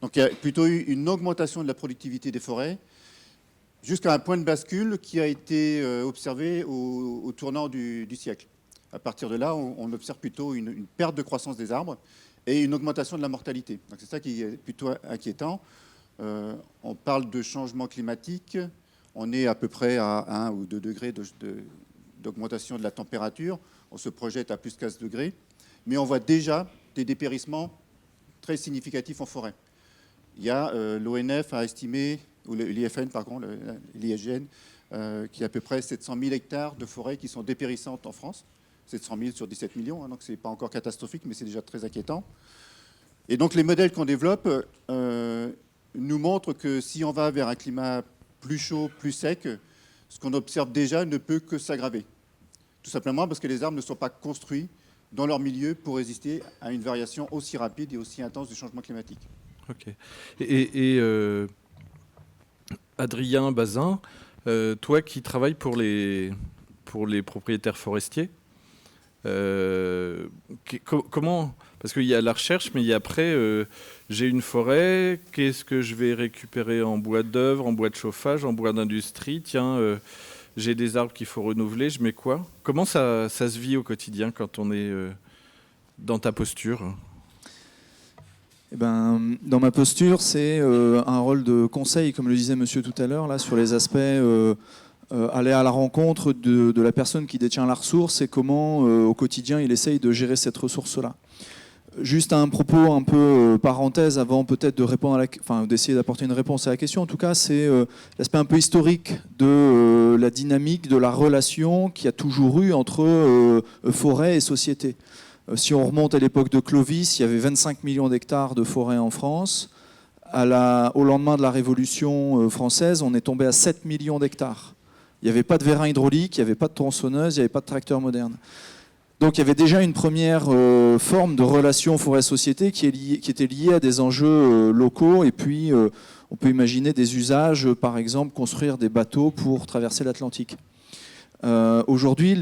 Donc il y a plutôt eu une augmentation de la productivité des forêts, jusqu'à un point de bascule qui a été observé au tournant du siècle. À partir de là, on observe plutôt une perte de croissance des arbres et une augmentation de la mortalité. Donc c'est ça qui est plutôt inquiétant. On parle de changement climatique. On est à peu près à 1 ou 2 degrés d'augmentation de la température. On se projette à plus 15 degrés. Mais on voit déjà des dépérissements très significatifs en forêt. Il y a l'ONF a estimé, ou l'IFN, pardon, l'ISGN, qu'il y a à peu près 700 000 hectares de forêts qui sont dépérissantes en France. 700 000 sur 17 millions, hein, donc ce n'est pas encore catastrophique, mais c'est déjà très inquiétant. Et donc les modèles qu'on développe nous montrent que si on va vers un climat plus chaud, plus sec, ce qu'on observe déjà ne peut que s'aggraver. Tout simplement parce que les arbres ne sont pas construits dans leur milieu pour résister à une variation aussi rapide et aussi intense du changement climatique. Ok. Et Adrien Bazin, toi qui travailles pour les propriétaires forestiers, comment, parce qu'il y a la recherche, mais il y a après, j'ai une forêt, qu'est-ce que je vais récupérer en bois d'œuvre, en bois de chauffage, en bois d'industrie, tiens, j'ai des arbres qu'il faut renouveler, je mets quoi ? Comment ça se vit au quotidien quand on est dans ta posture ? Eh ben, dans ma posture, c'est un rôle de conseil, comme le disait monsieur tout à l'heure, là, sur les aspects aller à la rencontre de la personne qui détient la ressource et comment au quotidien il essaye de gérer cette ressource-là. Juste un propos un peu parenthèse avant peut-être de répondre d'essayer d'apporter une réponse à la question. En tout cas, c'est l'aspect un peu historique de la dynamique de la relation qu'il y a toujours eu entre forêt et société. Si on remonte à l'époque de Clovis, il y avait 25 millions d'hectares de forêt en France. Au lendemain de la Révolution française, on est tombé à 7 millions d'hectares. Il n'y avait pas de vérin hydraulique, il n'y avait pas de tronçonneuse, il n'y avait pas de tracteur moderne. Donc il y avait déjà une première forme de relation forêt-société qui était liée à des enjeux locaux. Et puis on peut imaginer des usages, par exemple construire des bateaux pour traverser l'Atlantique. Aujourd'hui,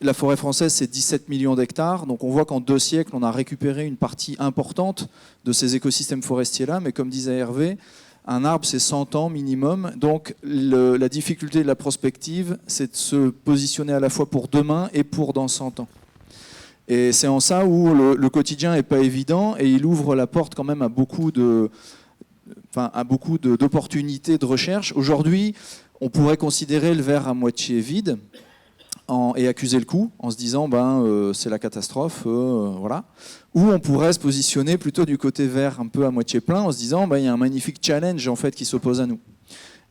la forêt française, c'est 17 millions d'hectares. Donc on voit qu'en 2 siècles, on a récupéré une partie importante de ces écosystèmes forestiers-là. Mais comme disait Hervé, un arbre, c'est 100 ans minimum. Donc la difficulté de la prospective, c'est de se positionner à la fois pour demain et pour dans 100 ans. Et c'est en ça où le quotidien n'est pas évident et il ouvre la porte quand même à beaucoup d'opportunités de recherche. Aujourd'hui, on pourrait considérer le verre à moitié vide et accuser le coup en se disant c'est la catastrophe, voilà. Ou on pourrait se positionner plutôt du côté vert un peu à moitié plein en se disant il y a un magnifique challenge en fait qui s'oppose à nous.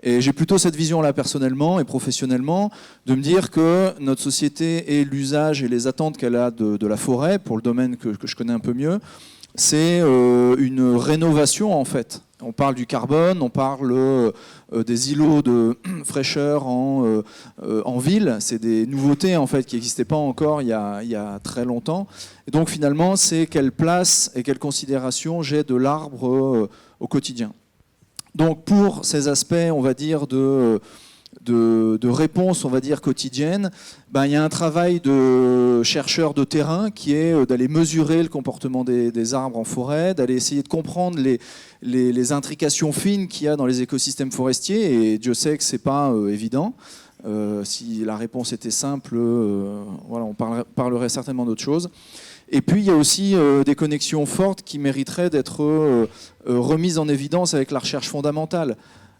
Et j'ai plutôt cette vision-là personnellement et professionnellement de me dire que notre société et l'usage et les attentes qu'elle a de la forêt, pour le domaine que je connais un peu mieux, c'est une rénovation en fait. On parle du carbone, on parle des îlots de fraîcheur en ville. C'est des nouveautés en fait qui n'existaient pas encore il y a très longtemps. Et donc finalement, c'est quelle place et quelle considération j'ai de l'arbre au quotidien. Donc pour ces aspects, on va dire de réponse, on va dire quotidienne, il y a un travail de chercheurs de terrain qui est d'aller mesurer le comportement des arbres en forêt, d'aller essayer de comprendre les intrications fines qu'il y a dans les écosystèmes forestiers. Et Dieu sait que c'est pas évident. Si la réponse était simple, voilà, on parlerait certainement d'autre chose. Et puis il y a aussi des connexions fortes qui mériteraient d'être remises en évidence avec la recherche fondamentale.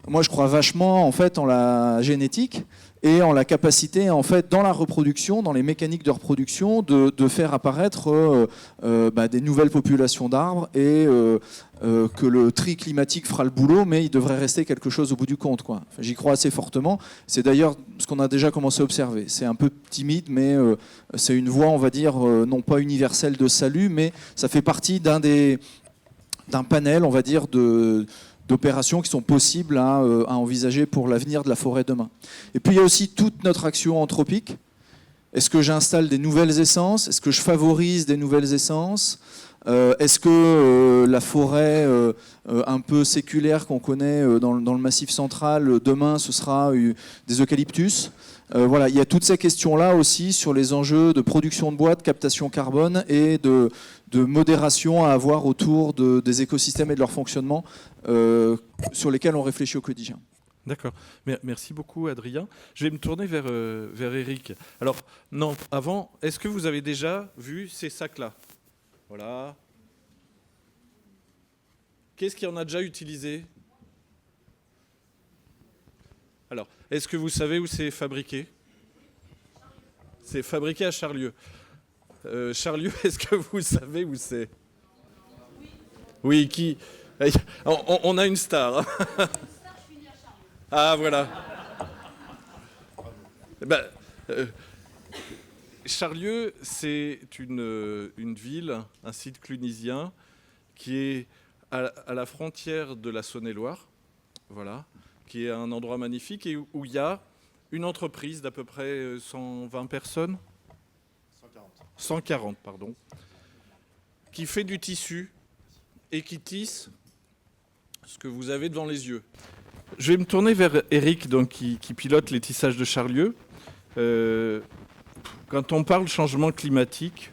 Moi, je crois vachement en fait en la génétique et en la capacité, en fait, dans la reproduction, dans les mécaniques de reproduction, de faire apparaître des nouvelles populations d'arbres et que le tri climatique fera le boulot, mais il devrait rester quelque chose au bout du compte, quoi. Enfin, j'y crois assez fortement. C'est d'ailleurs ce qu'on a déjà commencé à observer. C'est un peu timide, mais c'est une voie, on va dire, non pas universelle de salut, mais ça fait partie d'un panel, on va dire, d'opérations qui sont possibles à envisager pour l'avenir de la forêt demain. Et puis il y a aussi toute notre action anthropique. Est-ce que j'installe des nouvelles essences? Est-ce que je favorise des nouvelles essences? Est-ce que la forêt un peu séculaire qu'on connaît dans le Massif central, demain ce sera des eucalyptus? Voilà, il y a toutes ces questions-là aussi sur les enjeux de production de bois, de captation carbone et de modération à avoir autour des écosystèmes et de leur fonctionnement sur lesquels on réfléchit au quotidien. D'accord. Merci beaucoup, Adrien. Je vais me tourner vers Eric. Alors, non, avant, est-ce que vous avez déjà vu ces sacs-là? Voilà. Qu'est-ce qui en a déjà utilisé? Alors, est-ce que vous savez où c'est fabriqué? C'est fabriqué à Charlieu. Charlieu, est-ce que vous savez où c'est? Oui, qui? On a une star. Ah, voilà. Charlieu, c'est une ville, un site clunisien, qui est à la frontière de la Saône-et-Loire, voilà, qui est un endroit magnifique et où il y a une entreprise d'à peu près 120 personnes 140, pardon, qui fait du tissu et qui tisse ce que vous avez devant les yeux. Je vais me tourner vers Eric, donc, qui pilote les tissages de Charlieu. Quand on parle changement climatique,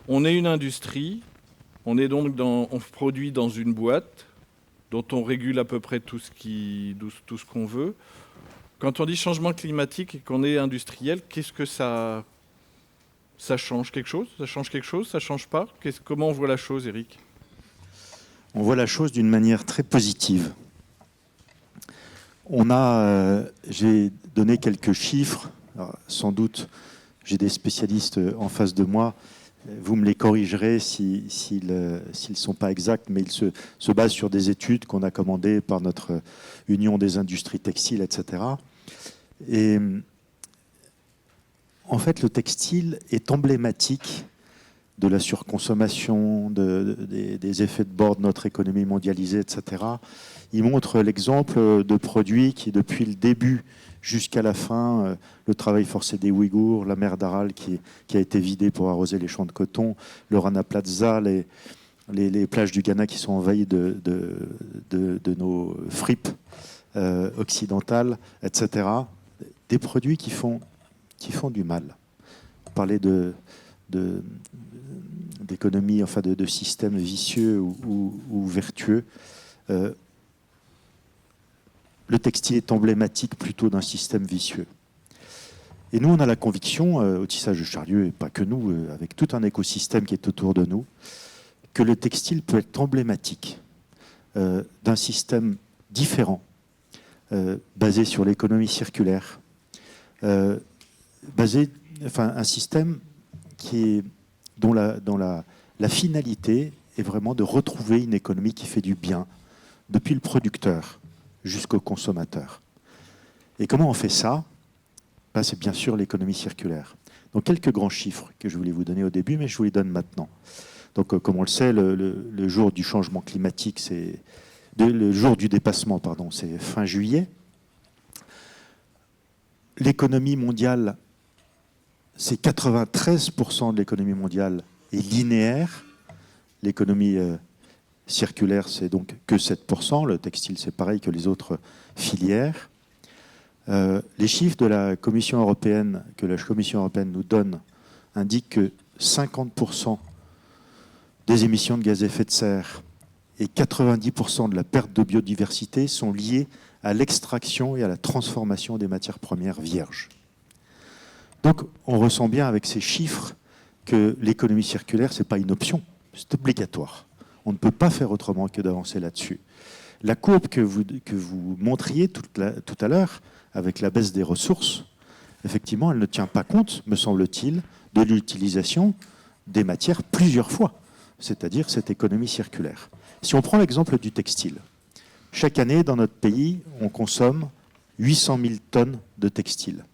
on est une industrie, on produit dans une boîte dont on régule à peu près tout ce qu'on veut. Quand on dit changement climatique et qu'on est industriel, qu'est-ce que ça change quelque chose? Ça change quelque chose? Ça change pas? Comment on voit la chose, Eric? On voit la chose d'une manière très positive. J'ai donné quelques chiffres. Alors, sans doute, j'ai des spécialistes en face de moi. Vous me les corrigerez s'ils ne sont pas exacts, mais ils se basent sur des études qu'on a commandées par notre Union des industries textiles, etc. Et en fait, le textile est emblématique de la surconsommation, des effets de bord de notre économie mondialisée, etc. Il montre l'exemple de produits qui, depuis le début jusqu'à la fin, le travail forcé des Ouïghours, la mer d'Aral qui a été vidée pour arroser les champs de coton, le Rana Plaza, les plages du Ghana qui sont envahies de nos fripes occidentales, etc. Des produits qui font du mal. Parler d'économie, enfin de systèmes vicieux ou vertueux. Le textile est emblématique plutôt d'un système vicieux. Et nous, on a la conviction, au tissage de Charlieu, et pas que nous, avec tout un écosystème qui est autour de nous, que le textile peut être emblématique d'un système différent, basé sur l'économie circulaire, un système dont la finalité est vraiment de retrouver une économie qui fait du bien, depuis le producteur jusqu'au consommateur. Et comment on fait ça? C'est bien sûr l'économie circulaire. Donc quelques grands chiffres que je voulais vous donner au début, mais je vous les donne maintenant. Donc comme on le sait, le jour du changement climatique, le jour du dépassement, pardon, c'est fin juillet. L'économie mondiale, c'est 93% de l'économie mondiale est linéaire. L'économie circulaire, c'est donc que 7%. Le textile, c'est pareil que les autres filières. Les chiffres de la Commission européenne, que la Commission européenne nous donne, indiquent que 50% des émissions de gaz à effet de serre et 90% de la perte de biodiversité sont liées à l'extraction et à la transformation des matières premières vierges. Donc, on ressent bien avec ces chiffres que l'économie circulaire, ce n'est pas une option, c'est obligatoire. On ne peut pas faire autrement que d'avancer là-dessus. La courbe que vous montriez tout à l'heure, avec la baisse des ressources, effectivement, elle ne tient pas compte, me semble-t-il, de l'utilisation des matières plusieurs fois, c'est-à-dire cette économie circulaire. Si on prend l'exemple du textile, chaque année, dans notre pays, on consomme 800 000 tonnes de textile.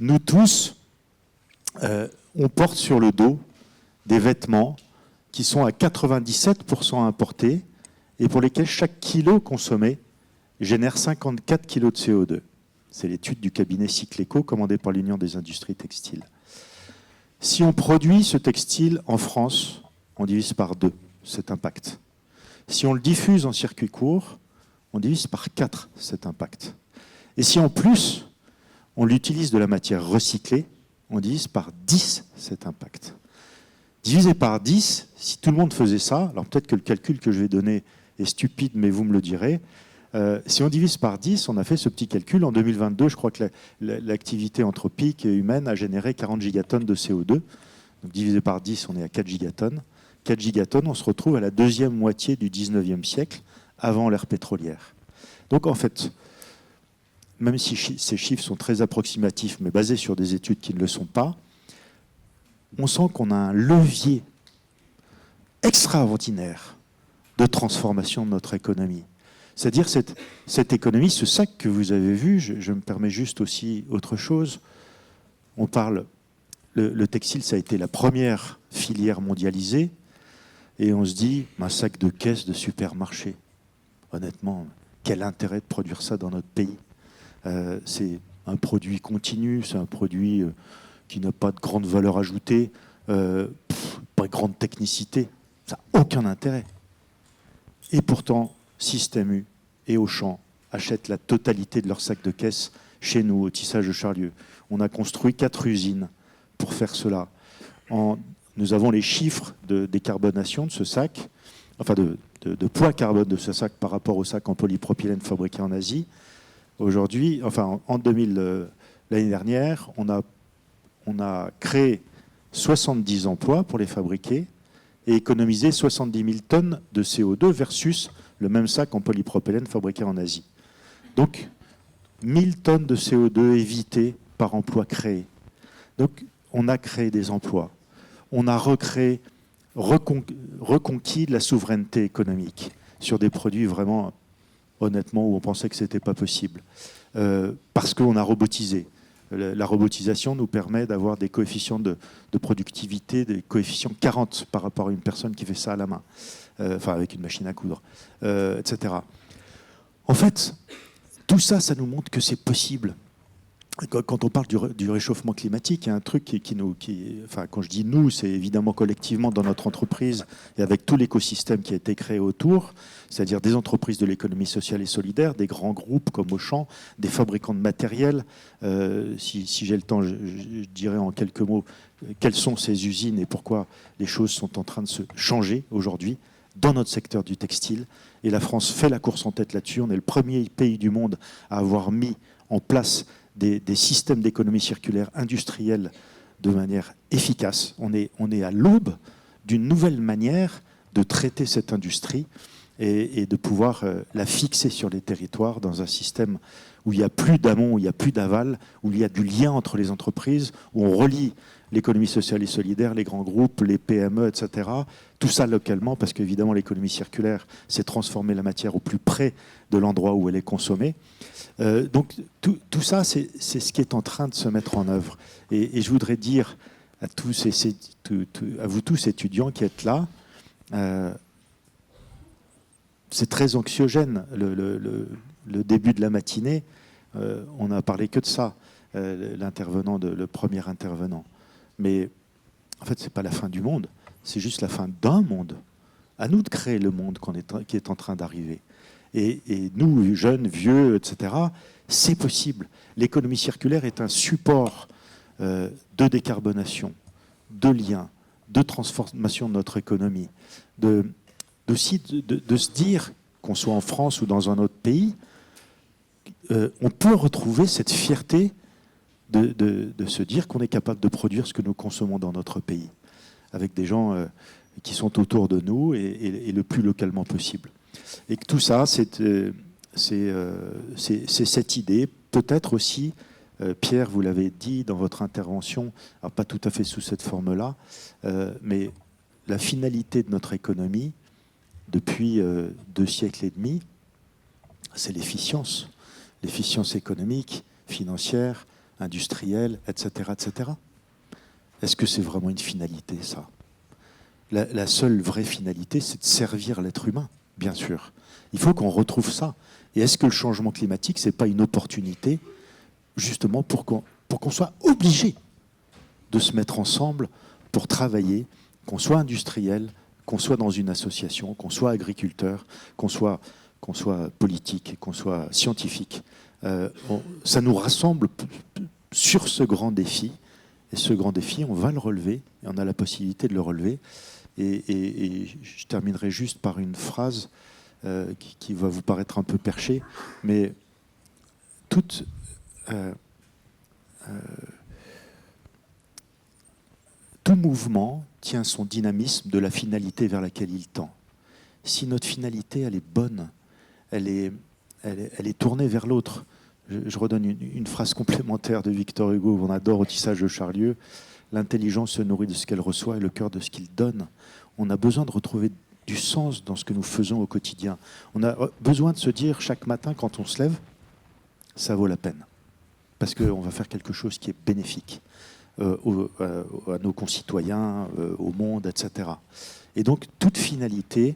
Nous tous, on porte sur le dos des vêtements qui sont à 97% importés et pour lesquels chaque kilo consommé génère 54 kg de CO2. C'est l'étude du cabinet Cycleco commandée par l'Union des industries textiles. Si on produit ce textile en France, on divise par 2 cet impact. Si on le diffuse en circuit court, on divise par 4 cet impact. Et si en plus, on l'utilise de la matière recyclée, on divise par 10 cet impact. Divisé par 10, si tout le monde faisait ça, alors peut-être que le calcul que je vais donner est stupide, mais vous me le direz, si on divise par 10, on a fait ce petit calcul, en 2022, je crois que l'activité anthropique et humaine a généré 40 gigatonnes de CO2. Donc divisé par 10, on est à 4 gigatonnes. 4 gigatonnes, on se retrouve à la deuxième moitié du 19e siècle, avant l'ère pétrolière. Donc en fait, même si ces chiffres sont très approximatifs, mais basés sur des études qui ne le sont pas, on sent qu'on a un levier extraordinaire de transformation de notre économie. C'est-à-dire cette économie, ce sac que vous avez vu, je me permets juste aussi autre chose. On parle, le textile, ça a été la première filière mondialisée, et on se dit, un sac de caisse de supermarché. Honnêtement, quel intérêt de produire ça dans notre pays ? C'est un produit continu, c'est un produit qui n'a pas de grande valeur ajoutée, pas de grande technicité. Ça n'a aucun intérêt. Et pourtant, Système U et Auchan achètent la totalité de leurs sacs de caisse chez nous, au tissage de Charlieu. On a construit 4 usines pour faire cela. Nous avons les chiffres de décarbonation de ce sac, enfin de poids carbone de ce sac par rapport au sac en polypropylène fabriqué en Asie. Aujourd'hui, enfin l'année dernière, on a créé 70 emplois pour les fabriquer et économisé 70 000 tonnes de CO2 versus le même sac en polypropylène fabriqué en Asie. Donc, 1000 tonnes de CO2 évitées par emploi créé. Donc, on a créé des emplois. On a reconquis de la souveraineté économique sur des produits vraiment, honnêtement, où on pensait que ce n'était pas possible. Parce qu'on a robotisé. La robotisation nous permet d'avoir des coefficients de productivité, des coefficients 40 par rapport à une personne qui fait ça à la main, enfin avec une machine à coudre, etc. En fait, tout ça, ça nous montre que c'est possible. Quand on parle du réchauffement climatique, il y a un truc enfin, quand je dis nous, c'est évidemment collectivement dans notre entreprise et avec tout l'écosystème qui a été créé autour, c'est-à-dire des entreprises de l'économie sociale et solidaire, des grands groupes comme Auchan, des fabricants de matériel. Si j'ai le temps, je dirais en quelques mots quelles sont ces usines et pourquoi les choses sont en train de se changer aujourd'hui dans notre secteur du textile. Et la France fait la course en tête là-dessus. On est le premier pays du monde à avoir mis en place des systèmes d'économie circulaire industrielle de manière efficace. On est à l'aube d'une nouvelle manière de traiter cette industrie et de pouvoir la fixer sur les territoires dans un système où il n'y a plus d'amont, où il n'y a plus d'aval, où il y a du lien entre les entreprises, où on relie l'économie sociale et solidaire, les grands groupes, les PME, etc. Tout ça localement, parce qu'évidemment l'économie circulaire, c'est transformer la matière au plus près de l'endroit où elle est consommée. Donc tout ça, c'est ce qui est en train de se mettre en œuvre. Et je voudrais dire à vous tous étudiants qui êtes là, c'est très anxiogène le début de la matinée. On n'a parlé que de ça, le premier intervenant. Mais en fait, c'est pas la fin du monde, c'est juste la fin d'un monde. À nous de créer le monde qui est en train d'arriver. Et nous, jeunes, vieux, etc., c'est possible. L'économie circulaire est un support de décarbonation, de lien, de transformation de notre économie. De se dire, qu'on soit en France ou dans un autre pays, on peut retrouver cette fierté de se dire qu'on est capable de produire ce que nous consommons dans notre pays, avec des gens qui sont autour de nous et le plus localement possible. Et que tout ça, c'est cette idée, peut-être aussi, Pierre, vous l'avez dit dans votre intervention, alors pas tout à fait sous cette forme-là, mais la finalité de notre économie, depuis 2 siècles et demi, c'est l'efficience économique, financière, industrielle, etc., etc. Est-ce que c'est vraiment une finalité, ça ? La seule vraie finalité, c'est de servir l'être humain, bien sûr. Il faut qu'on retrouve ça. Et est-ce que le changement climatique, ce n'est pas une opportunité, justement, pour qu'on soit obligé de se mettre ensemble pour travailler, qu'on soit industriel, qu'on soit dans une association, qu'on soit agriculteur, qu'on soit politique, qu'on soit scientifique. Ça nous rassemble sur ce grand défi. Et ce grand défi, on va le relever, et on a la possibilité de le relever. Et je terminerai juste par une phrase qui va vous paraître un peu perchée, mais tout mouvement tient son dynamisme de la finalité vers laquelle il tend. Si notre finalité, elle est bonne, elle est tournée vers l'autre. Je redonne une phrase complémentaire de Victor Hugo, on adore au tissage de Charlieu. L'intelligence se nourrit de ce qu'elle reçoit et le cœur de ce qu'il donne. On a besoin de retrouver du sens dans ce que nous faisons au quotidien. On a besoin de se dire chaque matin quand on se lève, ça vaut la peine. Parce qu'on va faire quelque chose qui est bénéfique à nos concitoyens, au monde, etc. Et donc toute finalité,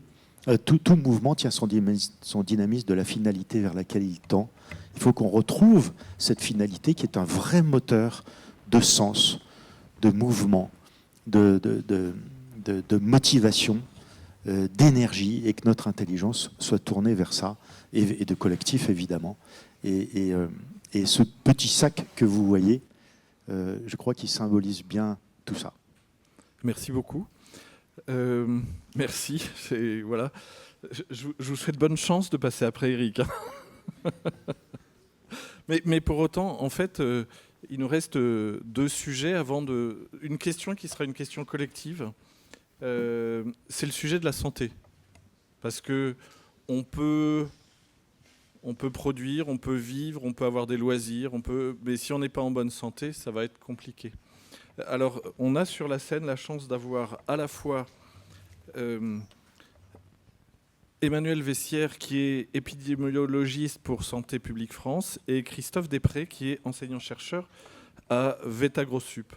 tout mouvement tient son dynamisme de la finalité vers laquelle il tend. Il faut qu'on retrouve cette finalité qui est un vrai moteur de sens, de mouvement, de motivation, d'énergie, et que notre intelligence soit tournée vers ça, et de collectif évidemment. Et ce petit sac que vous voyez, je crois qu'il symbolise bien tout ça. Merci beaucoup. Merci. Voilà. Je vous souhaite bonne chance de passer après Eric. mais pour autant, en fait, il nous reste 2 sujets avant une question qui sera une question collective. C'est le sujet de la santé. Parce que on peut produire, on peut vivre, on peut avoir des loisirs, mais si on n'est pas en bonne santé, ça va être compliqué. Alors, on a sur la scène la chance d'avoir à la fois Emmanuel Vessière, qui est épidémiologiste pour Santé publique France, et Christophe Després, qui est enseignant-chercheur à VetaGrossup.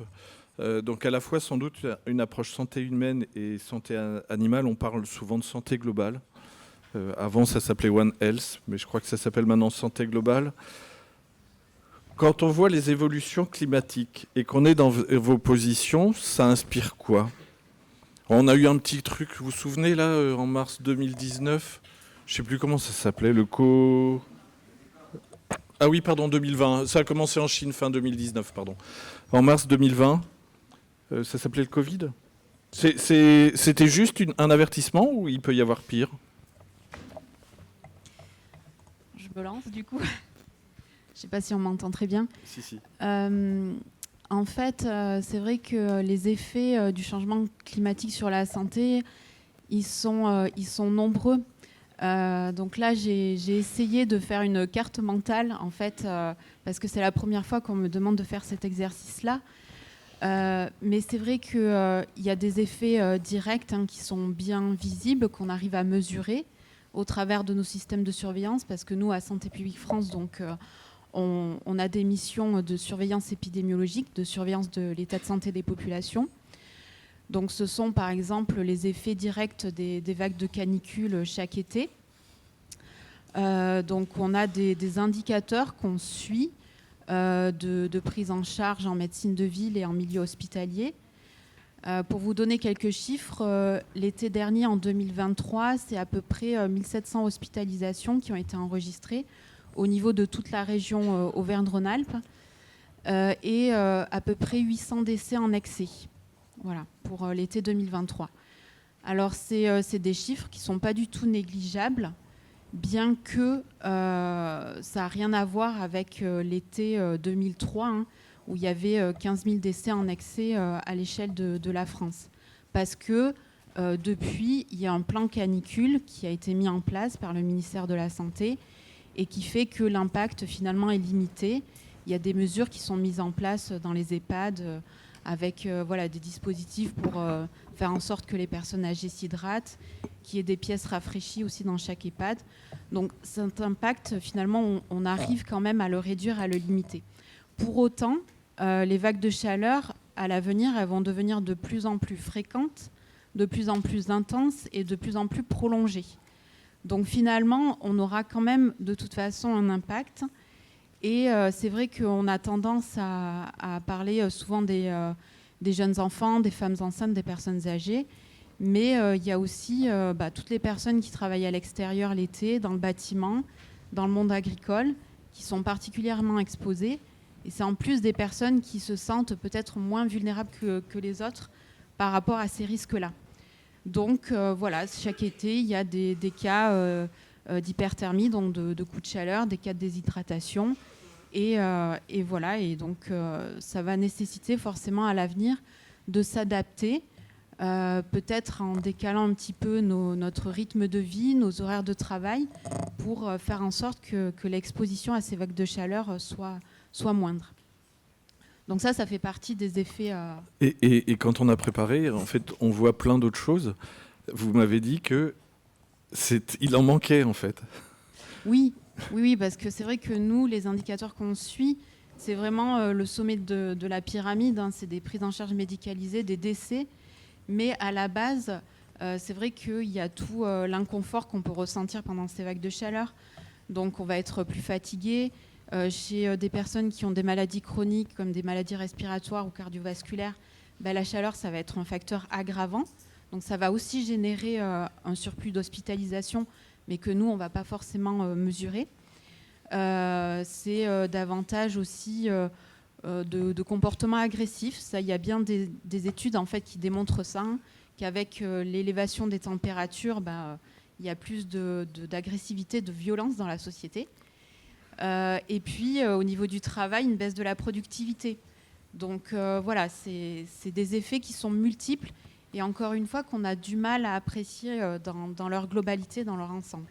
Donc à la fois sans doute une approche santé humaine et santé animale. On parle souvent de santé globale. Avant ça s'appelait One Health, mais je crois que ça s'appelle maintenant santé globale. Quand on voit les évolutions climatiques et qu'on est dans vos positions, ça inspire quoi ? On a eu un petit truc, vous vous souvenez là, en mars 2019, je ne sais plus comment ça s'appelait, Ah oui, pardon, 2020. Ça a commencé en Chine fin 2019, pardon. En mars 2020, ça s'appelait le Covid. C'était juste un avertissement ou il peut y avoir pire ? Je me lance du coup. Je ne sais pas si on m'entend très bien. Si. En fait, c'est vrai que les effets du changement climatique sur la santé, ils sont nombreux. Donc là, j'ai essayé de faire une carte mentale, en fait, parce que c'est la première fois qu'on me demande de faire cet exercice-là. Mais c'est vrai qu'il y a des effets directs qui sont bien visibles, qu'on arrive à mesurer au travers de nos systèmes de surveillance, parce que nous, à Santé publique France, donc, on a des missions de surveillance épidémiologique, de surveillance de l'état de santé des populations. Donc ce sont par exemple les effets directs des vagues de canicule chaque été. Donc on a des indicateurs qu'on suit de prise en charge en médecine de ville et en milieu hospitalier. Pour vous donner quelques chiffres, l'été dernier en 2023, c'est à peu près 1700 hospitalisations qui ont été enregistrées au niveau de toute la région Auvergne-Rhône-Alpes et à peu près 800 décès en excès. Voilà, pour l'été 2023. Alors, c'est des chiffres qui ne sont pas du tout négligeables, bien que ça n'a rien à voir avec l'été 2003, où il y avait 15 000 décès en excès à l'échelle de la France. Parce que depuis, il y a un plan canicule qui a été mis en place par le ministère de la Santé et qui fait que l'impact finalement est limité. Il y a des mesures qui sont mises en place dans les EHPAD avec des dispositifs pour faire en sorte que les personnes âgées s'hydratent, qu'il y ait des pièces rafraîchies aussi dans chaque EHPAD. Donc cet impact, finalement, on arrive quand même à le réduire, à le limiter. Pour autant, les vagues de chaleur, à l'avenir, elles vont devenir de plus en plus fréquentes, de plus en plus intenses et de plus en plus prolongées. Donc finalement, on aura quand même de toute façon un impact. Et c'est vrai qu'on a tendance à parler souvent des jeunes enfants, des femmes enceintes, des personnes âgées. Mais il y a aussi toutes les personnes qui travaillent à l'extérieur l'été, dans le bâtiment, dans le monde agricole, qui sont particulièrement exposées. Et c'est en plus des personnes qui se sentent peut-être moins vulnérables que les autres par rapport à ces risques-là. Donc chaque été, il y a des cas d'hyperthermie, donc de coups de chaleur, des cas de déshydratation. Et donc ça va nécessiter forcément à l'avenir de s'adapter, peut-être en décalant un petit peu notre rythme de vie, nos horaires de travail, pour faire en sorte que l'exposition à ces vagues de chaleur soit moindre. Donc ça fait partie des effets... Et quand on a préparé, en fait, on voit plein d'autres choses. Vous m'avez dit qu'il en manquait, en fait. Oui, parce que c'est vrai que nous, les indicateurs qu'on suit, c'est vraiment le sommet de la pyramide. C'est des prises en charge médicalisées, des décès. Mais à la base, c'est vrai qu'il y a tout l'inconfort qu'on peut ressentir pendant ces vagues de chaleur. Donc on va être plus fatigué. Chez des personnes qui ont des maladies chroniques comme des maladies respiratoires ou cardiovasculaires, la chaleur, ça va être un facteur aggravant. Donc ça va aussi générer un surplus d'hospitalisation, mais que nous, on ne va pas forcément mesurer. C'est davantage aussi de comportements agressifs. Ça, il y a bien des études en fait, qui démontrent ça, qu'avec l'élévation des températures, il y a plus d'agressivité, de violence dans la société. Et puis, au niveau du travail, une baisse de la productivité. Donc c'est des effets qui sont multiples et encore une fois qu'on a du mal à apprécier dans leur globalité, dans leur ensemble.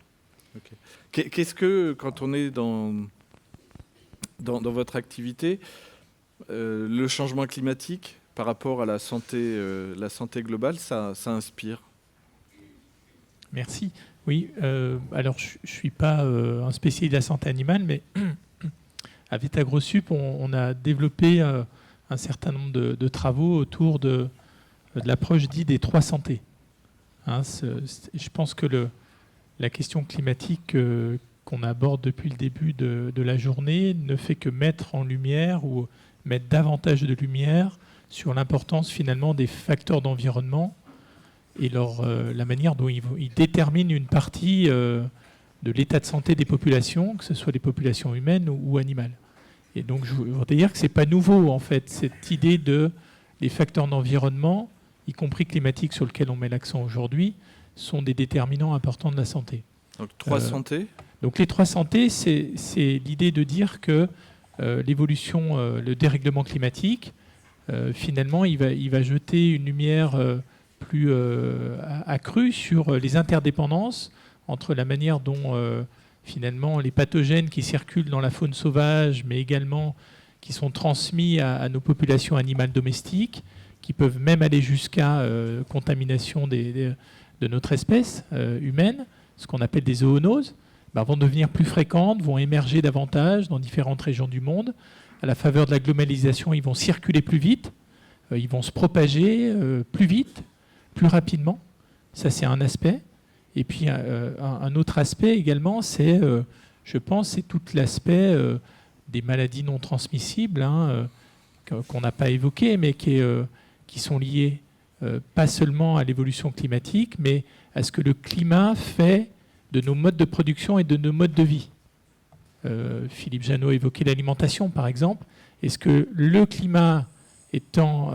Okay. Qu'est-ce que, quand on est dans votre activité, le changement climatique par rapport à la santé globale, ça inspire? Merci. Oui, alors je ne suis pas un spécialiste de la santé animale, mais à Vitagrosup, on a développé un certain nombre de travaux autour de l'approche dite des 3 santé. Je pense que la question climatique qu'on aborde depuis le début de la journée ne fait que mettre en lumière ou mettre davantage de lumière sur l'importance finalement des facteurs d'environnement et la manière dont ils déterminent une partie de l'état de santé des populations, que ce soit les populations humaines ou animales. Et donc je voudrais dire que ce n'est pas nouveau en fait, cette idée des facteurs d'environnement, y compris climatiques sur lesquels on met l'accent aujourd'hui, sont des déterminants importants de la santé. Donc 3 santé. Donc les 3 santé, c'est l'idée de dire que l'évolution, le dérèglement climatique, finalement, il va jeter une lumière plus accrue sur les interdépendances entre la manière dont finalement les pathogènes qui circulent dans la faune sauvage, mais également qui sont transmis à nos populations animales domestiques, qui peuvent même aller jusqu'à contamination de notre espèce humaine, ce qu'on appelle des zoonoses, vont devenir plus fréquentes, vont émerger davantage dans différentes régions du monde. À la faveur de la globalisation, ils vont circuler plus vite, ils vont se propager plus vite, plus rapidement. Ça, c'est un aspect. Et puis, un autre aspect également, c'est, je pense, c'est tout l'aspect des maladies non transmissibles, qu'on n'a pas évoquées, mais qui sont liées pas seulement à l'évolution climatique, mais à ce que le climat fait de nos modes de production et de nos modes de vie. Philippe Janot évoquait l'alimentation, par exemple. Est-ce que le climat étant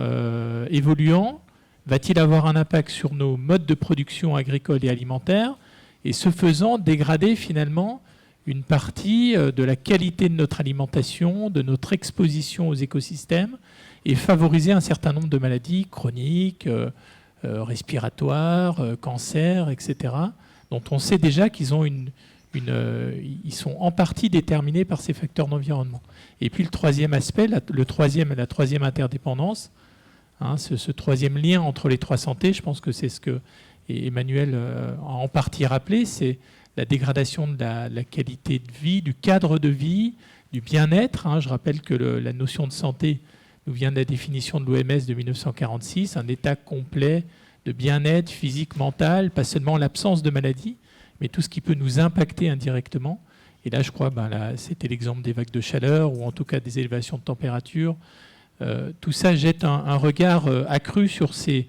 évoluant, va-t-il avoir un impact sur nos modes de production agricole et alimentaire, et ce faisant dégrader finalement une partie de la qualité de notre alimentation, de notre exposition aux écosystèmes, et favoriser un certain nombre de maladies chroniques, respiratoires, cancer, etc., dont on sait déjà qu'ils ont ils sont en partie déterminés par ces facteurs d'environnement. Et puis le troisième aspect, la troisième interdépendance, hein, ce troisième lien entre les trois santé, je pense que c'est ce que Emmanuel a en partie rappelé, c'est la dégradation de la qualité de vie, du cadre de vie, du bien-être. Hein. Je rappelle que la notion de santé nous vient de la définition de l'OMS de 1946, un état complet de bien-être physique, mental, pas seulement l'absence de maladie, mais tout ce qui peut nous impacter indirectement. Et là, je crois, c'était l'exemple des vagues de chaleur, ou en tout cas des élévations de température. Tout ça jette un regard accru sur ces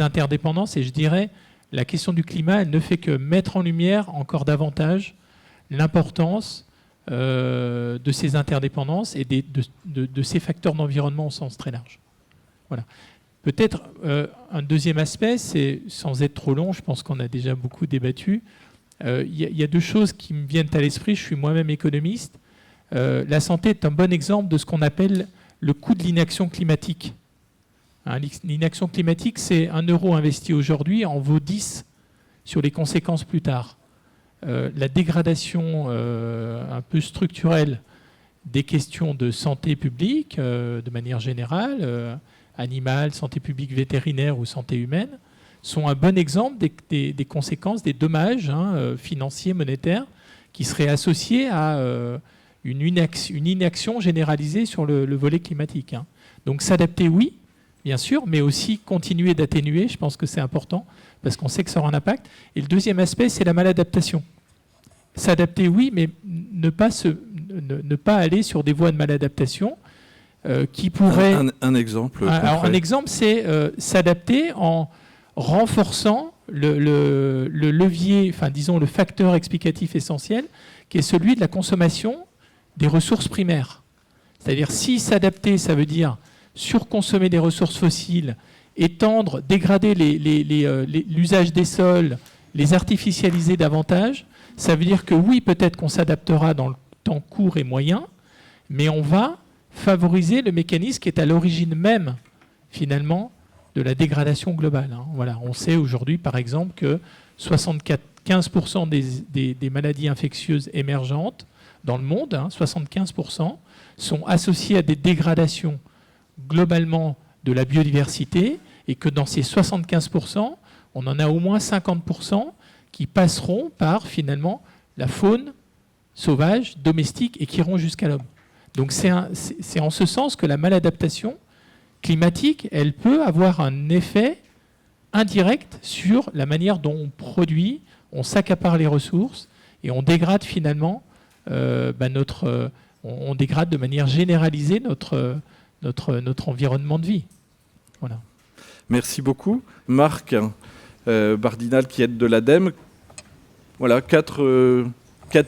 interdépendances. Et je dirais, la question du climat, elle ne fait que mettre en lumière encore davantage l'importance de ces interdépendances et de ces facteurs d'environnement au sens très large. Voilà. Peut-être un deuxième aspect, c'est, sans être trop long, je pense qu'on a déjà beaucoup débattu, il y a deux choses qui me viennent à l'esprit. Je suis moi-même économiste. La santé est un bon exemple de ce qu'on appelle le coût de l'inaction climatique. Hein, l'inaction climatique, c'est 1 euro investi aujourd'hui en vaut 10 sur les conséquences plus tard. La dégradation un peu structurelle des questions de santé publique, de manière générale, animale, santé publique vétérinaire ou santé humaine, sont un bon exemple des conséquences, des dommages financiers, monétaires, qui seraient associés à une inaction généralisée sur le volet climatique. Hein. Donc s'adapter, oui, bien sûr, mais aussi continuer d'atténuer, je pense que c'est important, parce qu'on sait que ça aura un impact. Et le deuxième aspect, c'est la maladaptation. S'adapter, oui, mais ne pas aller sur des voies de maladaptation qui pourraient... Un exemple alors, un exemple, c'est s'adapter en renforçant le levier, enfin disons le facteur explicatif essentiel, qui est celui de la consommation des ressources primaires. C'est-à-dire, si s'adapter, ça veut dire surconsommer des ressources fossiles, étendre, dégrader l'usage des sols, les artificialiser davantage, ça veut dire que oui, peut-être qu'on s'adaptera dans le temps court et moyen, mais on va favoriser le mécanisme qui est à l'origine même, finalement, de la dégradation globale. Hein. Voilà. On sait aujourd'hui, par exemple, que 15% des maladies infectieuses émergentes dans le monde, 75%, sont associées à des dégradations globalement de la biodiversité, et que dans ces 75%, on en a au moins 50% qui passeront par, finalement, la faune sauvage, domestique, et qui iront jusqu'à l'homme. Donc c'est en ce sens que la maladaptation climatique, elle peut avoir un effet indirect sur la manière dont on produit, on s'accapare les ressources, et on dégrade finalement, on dégrade de manière généralisée notre environnement de vie. Voilà. Merci beaucoup. Marc Bardinal, qui est de l'ADEME. Voilà, quatre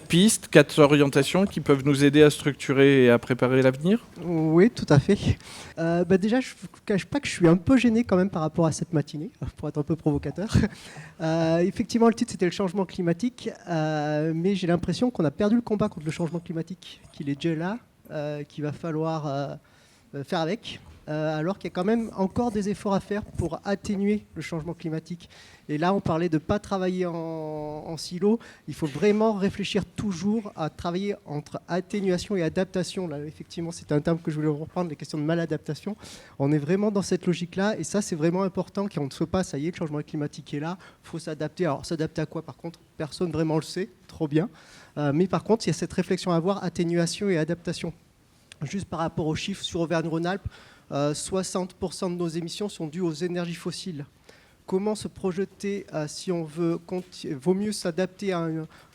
pistes, 4 orientations qui peuvent nous aider à structurer et à préparer l'avenir. Oui, tout à fait. Déjà, je ne vous cache pas que je suis un peu gêné quand même par rapport à cette matinée, pour être un peu provocateur. Effectivement, le titre, c'était le changement climatique, mais j'ai l'impression qu'on a perdu le combat contre le changement climatique, qu'il est déjà là, qu'il va falloir faire avec. Alors qu'il y a quand même encore des efforts à faire pour atténuer le changement climatique. Et là, on parlait de ne pas travailler en silo. Il faut vraiment réfléchir toujours à travailler entre atténuation et adaptation. Là, effectivement, c'est un terme que je voulais reprendre, les questions de maladaptation. On est vraiment dans cette logique-là, et ça, c'est vraiment important qu'on ne soit pas, ça y est, le changement climatique est là, il faut s'adapter. Alors, s'adapter à quoi, par contre? Personne vraiment le sait, trop bien. Mais par contre, il y a cette réflexion à avoir, atténuation et adaptation. Juste par rapport aux chiffres sur Auvergne-Rhône-Alpes, 60% de nos émissions sont dues aux énergies fossiles. Comment se projeter si on veut... Vaut mieux s'adapter à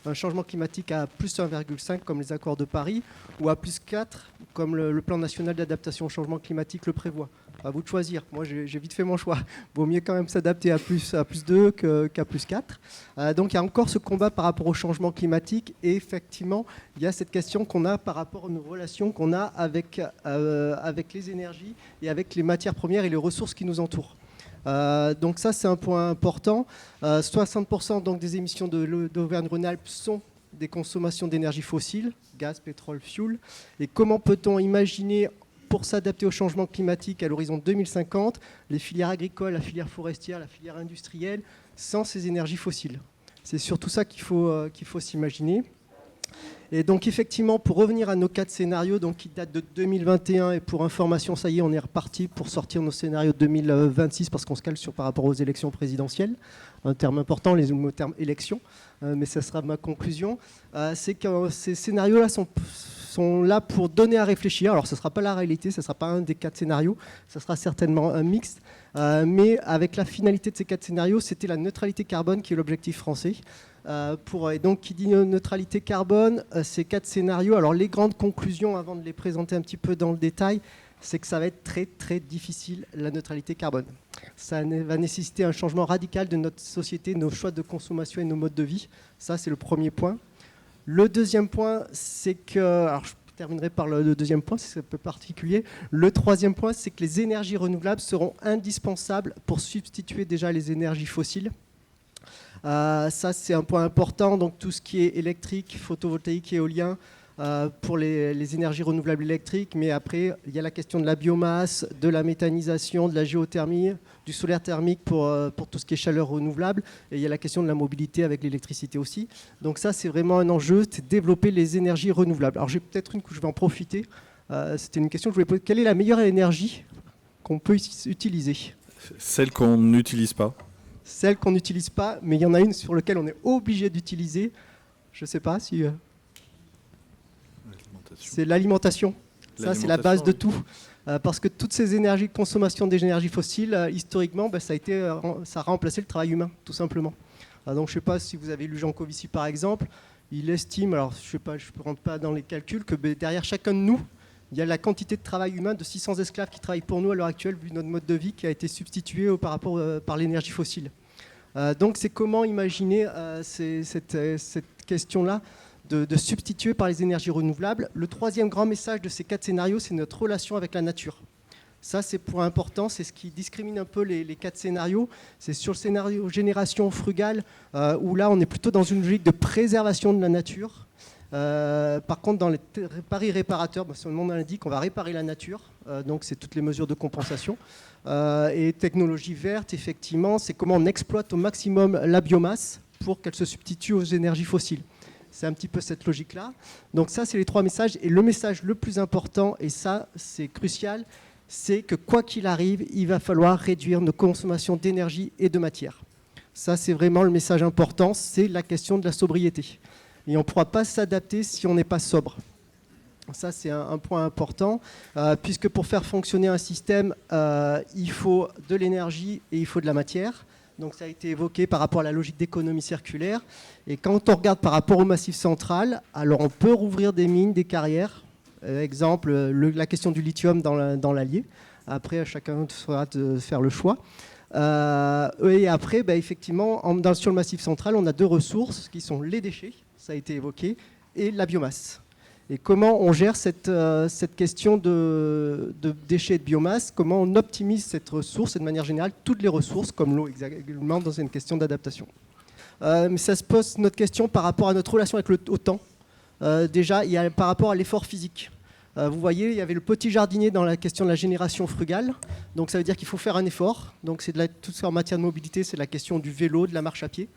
un changement climatique à plus 1,5 comme les accords de Paris, ou à plus 4 comme le plan national d'adaptation au changement climatique le prévoit. À vous de choisir. Moi, j'ai vite fait mon choix. Vaut mieux quand même s'adapter à plus 2 qu'à plus 4. Donc, il y a encore ce combat par rapport au changement climatique. Et effectivement, il y a cette question qu'on a par rapport aux relations qu'on a avec les énergies et avec les matières premières et les ressources qui nous entourent. Donc ça, c'est un point important. 60% donc, des émissions d'Auvergne-Rhône-Alpes sont des consommations d'énergie fossile, gaz, pétrole, fioul. Et comment peut-on imaginer pour s'adapter au changement climatique à l'horizon 2050, les filières agricoles, la filière forestière, la filière industrielle, sans ces énergies fossiles. C'est surtout ça qu'il faut s'imaginer. Et donc effectivement, pour revenir à nos 4 scénarios donc, qui datent de 2021, et pour information, ça y est, on est reparti pour sortir nos scénarios 2026 parce qu'on se cale par rapport aux élections présidentielles. Un terme important, le terme élection, mais ça sera ma conclusion. C'est que ces scénarios-là sont là pour donner à réfléchir. Alors ce ne sera pas la réalité, ce ne sera pas un des 4 scénarios, ce sera certainement un mixte. Mais avec la finalité de ces 4 scénarios, c'était la neutralité carbone qui est l'objectif français. Et donc, qui dit neutralité carbone, ces 4 scénarios, alors les grandes conclusions, avant de les présenter un petit peu dans le détail, c'est que ça va être très très difficile, la neutralité carbone. Ça va nécessiter un changement radical de notre société, nos choix de consommation et nos modes de vie. Ça, c'est le premier point. Le deuxième point, c'est que... Alors, je terminerai par le deuxième point, c'est un peu particulier. Le troisième point, c'est que les énergies renouvelables seront indispensables pour substituer déjà les énergies fossiles. Ça, c'est un point important. Donc, tout ce qui est électrique, photovoltaïque, éolien, pour les énergies renouvelables électriques. Mais après, il y a la question de la biomasse, de la méthanisation, de la géothermie, du solaire thermique pour tout ce qui est chaleur renouvelable. Et il y a la question de la mobilité avec l'électricité aussi. Donc ça, c'est vraiment un enjeu, c'est développer les énergies renouvelables. Alors, j'ai peut-être une que je vais en profiter. C'était une question que je voulais poser. Quelle est la meilleure énergie qu'on peut utiliser? Celle qu'on n'utilise pas. Celle qu'on n'utilise pas, mais il y en a une sur laquelle on est obligé d'utiliser. Je ne sais pas si... C'est l'alimentation. Ça, c'est la base de tout. Parce que toutes ces énergies, consommation d'énergie fossile, historiquement, ça a remplacé le travail humain, tout simplement. Donc, je ne sais pas si vous avez lu Jean Covici, par exemple. Il estime, alors je ne rentre pas dans les calculs, que derrière chacun de nous, il y a la quantité de travail humain de 600 esclaves qui travaillent pour nous à l'heure actuelle, vu notre mode de vie qui a été substitué par l'énergie fossile. Donc c'est comment imaginer cette question-là de substituer par les énergies renouvelables. Le troisième grand message de ces 4 scénarios, c'est notre relation avec la nature. Ça, c'est point important, c'est ce qui discrimine un peu les 4 scénarios. C'est sur le scénario génération frugale, où là, on est plutôt dans une logique de préservation de la nature. Par contre, dans les paris réparateurs, son nom l'indique, on va réparer la nature, donc c'est toutes les mesures de compensation. Et technologie verte, effectivement, c'est comment on exploite au maximum la biomasse pour qu'elle se substitue aux énergies fossiles. C'est un petit peu cette logique-là. Donc ça, c'est les 3 messages. Et le message le plus important, et ça, c'est crucial, c'est que quoi qu'il arrive, il va falloir réduire nos consommations d'énergie et de matière. Ça, c'est vraiment le message important, c'est la question de la sobriété. Et on ne pourra pas s'adapter si on n'est pas sobre. Ça, c'est un point important, puisque pour faire fonctionner un système, il faut de l'énergie et il faut de la matière. Donc ça a été évoqué par rapport à la logique d'économie circulaire. Et quand on regarde par rapport au Massif central, alors on peut rouvrir des mines, des carrières. Exemple, la question du lithium dans l'Allier. Après, chacun sera de faire le choix. Et après, effectivement, sur le Massif central, on a 2 ressources qui sont les déchets, ça a été évoqué, et la biomasse. Et comment on gère cette question de déchets et de biomasse, comment on optimise cette ressource et de manière générale toutes les ressources, comme l'eau également, dans une question d'adaptation. Mais ça se pose notre question par rapport à notre relation avec le temps. Déjà, il y a par rapport à l'effort physique. Vous voyez, il y avait le petit jardinier dans la question de la génération frugale. Donc ça veut dire qu'il faut faire un effort. Donc c'est tout ça en matière de mobilité, c'est la question du vélo, de la marche à pied.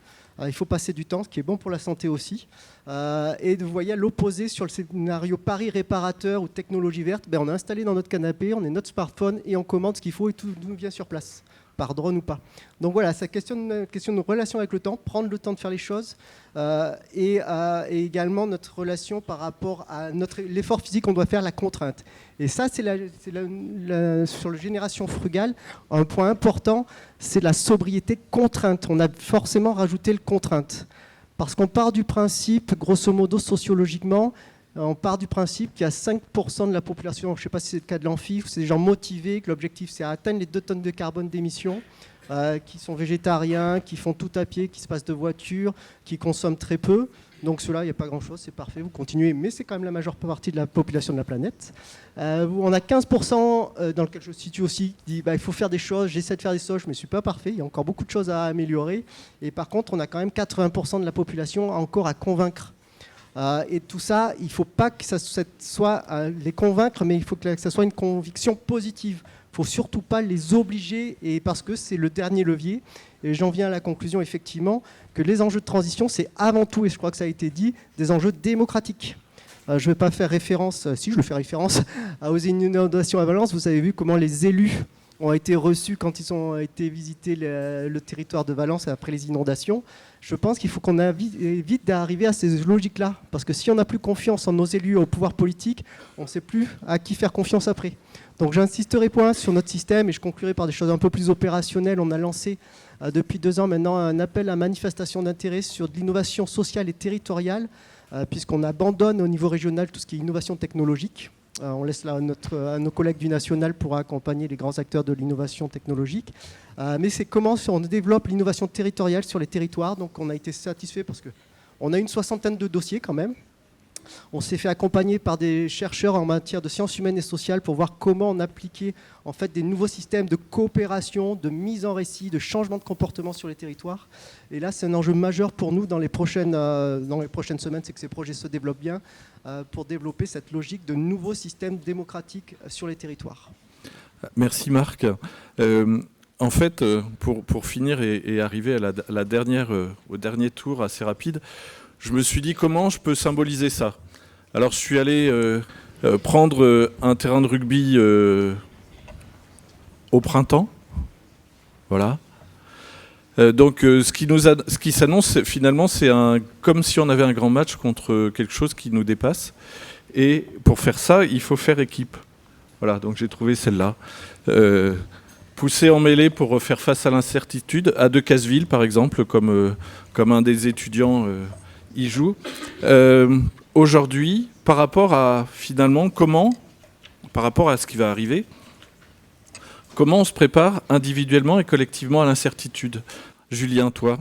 Il faut passer du temps, ce qui est bon pour la santé aussi. Et vous voyez, à l'opposé, sur le scénario Paris réparateur ou technologie verte, on est installé dans notre canapé, on est notre smartphone et on commande ce qu'il faut et tout nous vient sur place, par drone ou pas. Donc voilà, c'est question de relation avec le temps, prendre le temps de faire les choses et également notre relation par rapport à l'effort physique qu'on doit faire, la contrainte. Et ça, c'est sur la génération frugale, un point important, c'est la sobriété contrainte. On a forcément rajouté le contrainte. Parce qu'on part du principe, grosso modo, sociologiquement, on part du principe qu'il y a 5% de la population, je ne sais pas si c'est le cas de l'Amphi, c'est des gens motivés, que l'objectif c'est atteindre les 2 tonnes de carbone d'émissions, qui sont végétariens, qui font tout à pied, qui se passent de voiture, qui consomment très peu. Donc ceux-là, il n'y a pas grand-chose, c'est parfait, vous continuez, mais c'est quand même la majeure partie de la population de la planète. On a 15% dans lequel je me situe aussi, qui dit il faut faire des choses, j'essaie de faire des choses, je ne suis pas parfait, il y a encore beaucoup de choses à améliorer. Et par contre, on a quand même 80% de la population encore à convaincre. Et tout ça, il ne faut pas que ça soit les convaincre, mais il faut que ça soit une conviction positive. Il ne faut surtout pas les obliger, et parce que c'est le dernier levier. Et j'en viens à la conclusion, effectivement, que les enjeux de transition, c'est avant tout, et je crois que ça a été dit, des enjeux démocratiques. Je ne vais pas faire référence, si je le fais référence, aux inondations à Valence. Vous avez vu comment les élus ont été reçus quand ils ont été visiter le territoire de Valence après les inondations. Je pense qu'il faut qu'on évite d'arriver à ces logiques-là. Parce que si on n'a plus confiance en nos élus, au pouvoir politique, on ne sait plus à qui faire confiance après. Donc j'insisterai point sur notre système et je conclurai par des choses un peu plus opérationnelles. On a lancé depuis 2 ans maintenant un appel à manifestation d'intérêt sur de l'innovation sociale et territoriale, puisqu'on abandonne au niveau régional tout ce qui est innovation technologique. On laisse là à nos collègues du national pour accompagner les grands acteurs de l'innovation technologique. Mais c'est comment on développe l'innovation territoriale sur les territoires. Donc on a été satisfait parce qu'on a une 60aine de dossiers quand même. On s'est fait accompagner par des chercheurs en matière de sciences humaines et sociales pour voir comment on appliquait en fait des nouveaux systèmes de coopération, de mise en récit, de changement de comportement sur les territoires. Et là, c'est un enjeu majeur pour nous dans les prochaines semaines, c'est que ces projets se développent bien pour développer cette logique de nouveaux systèmes démocratiques sur les territoires. Merci Marc. En fait, pour finir et arriver à au dernier tour assez rapide, je me suis dit comment je peux symboliser ça. Alors je suis allé prendre un terrain de rugby au printemps. Voilà. Donc ce qui s'annonce finalement, c'est comme si on avait un grand match contre quelque chose qui nous dépasse. Et pour faire ça, il faut faire équipe. Voilà, donc j'ai trouvé celle-là. Pousser en mêlée pour faire face à l'incertitude, à Decazeville par exemple, comme un des étudiants y joue. Aujourd'hui, par rapport à finalement par rapport à ce qui va arriver, comment on se prépare individuellement et collectivement à l'incertitude? Julien, toi?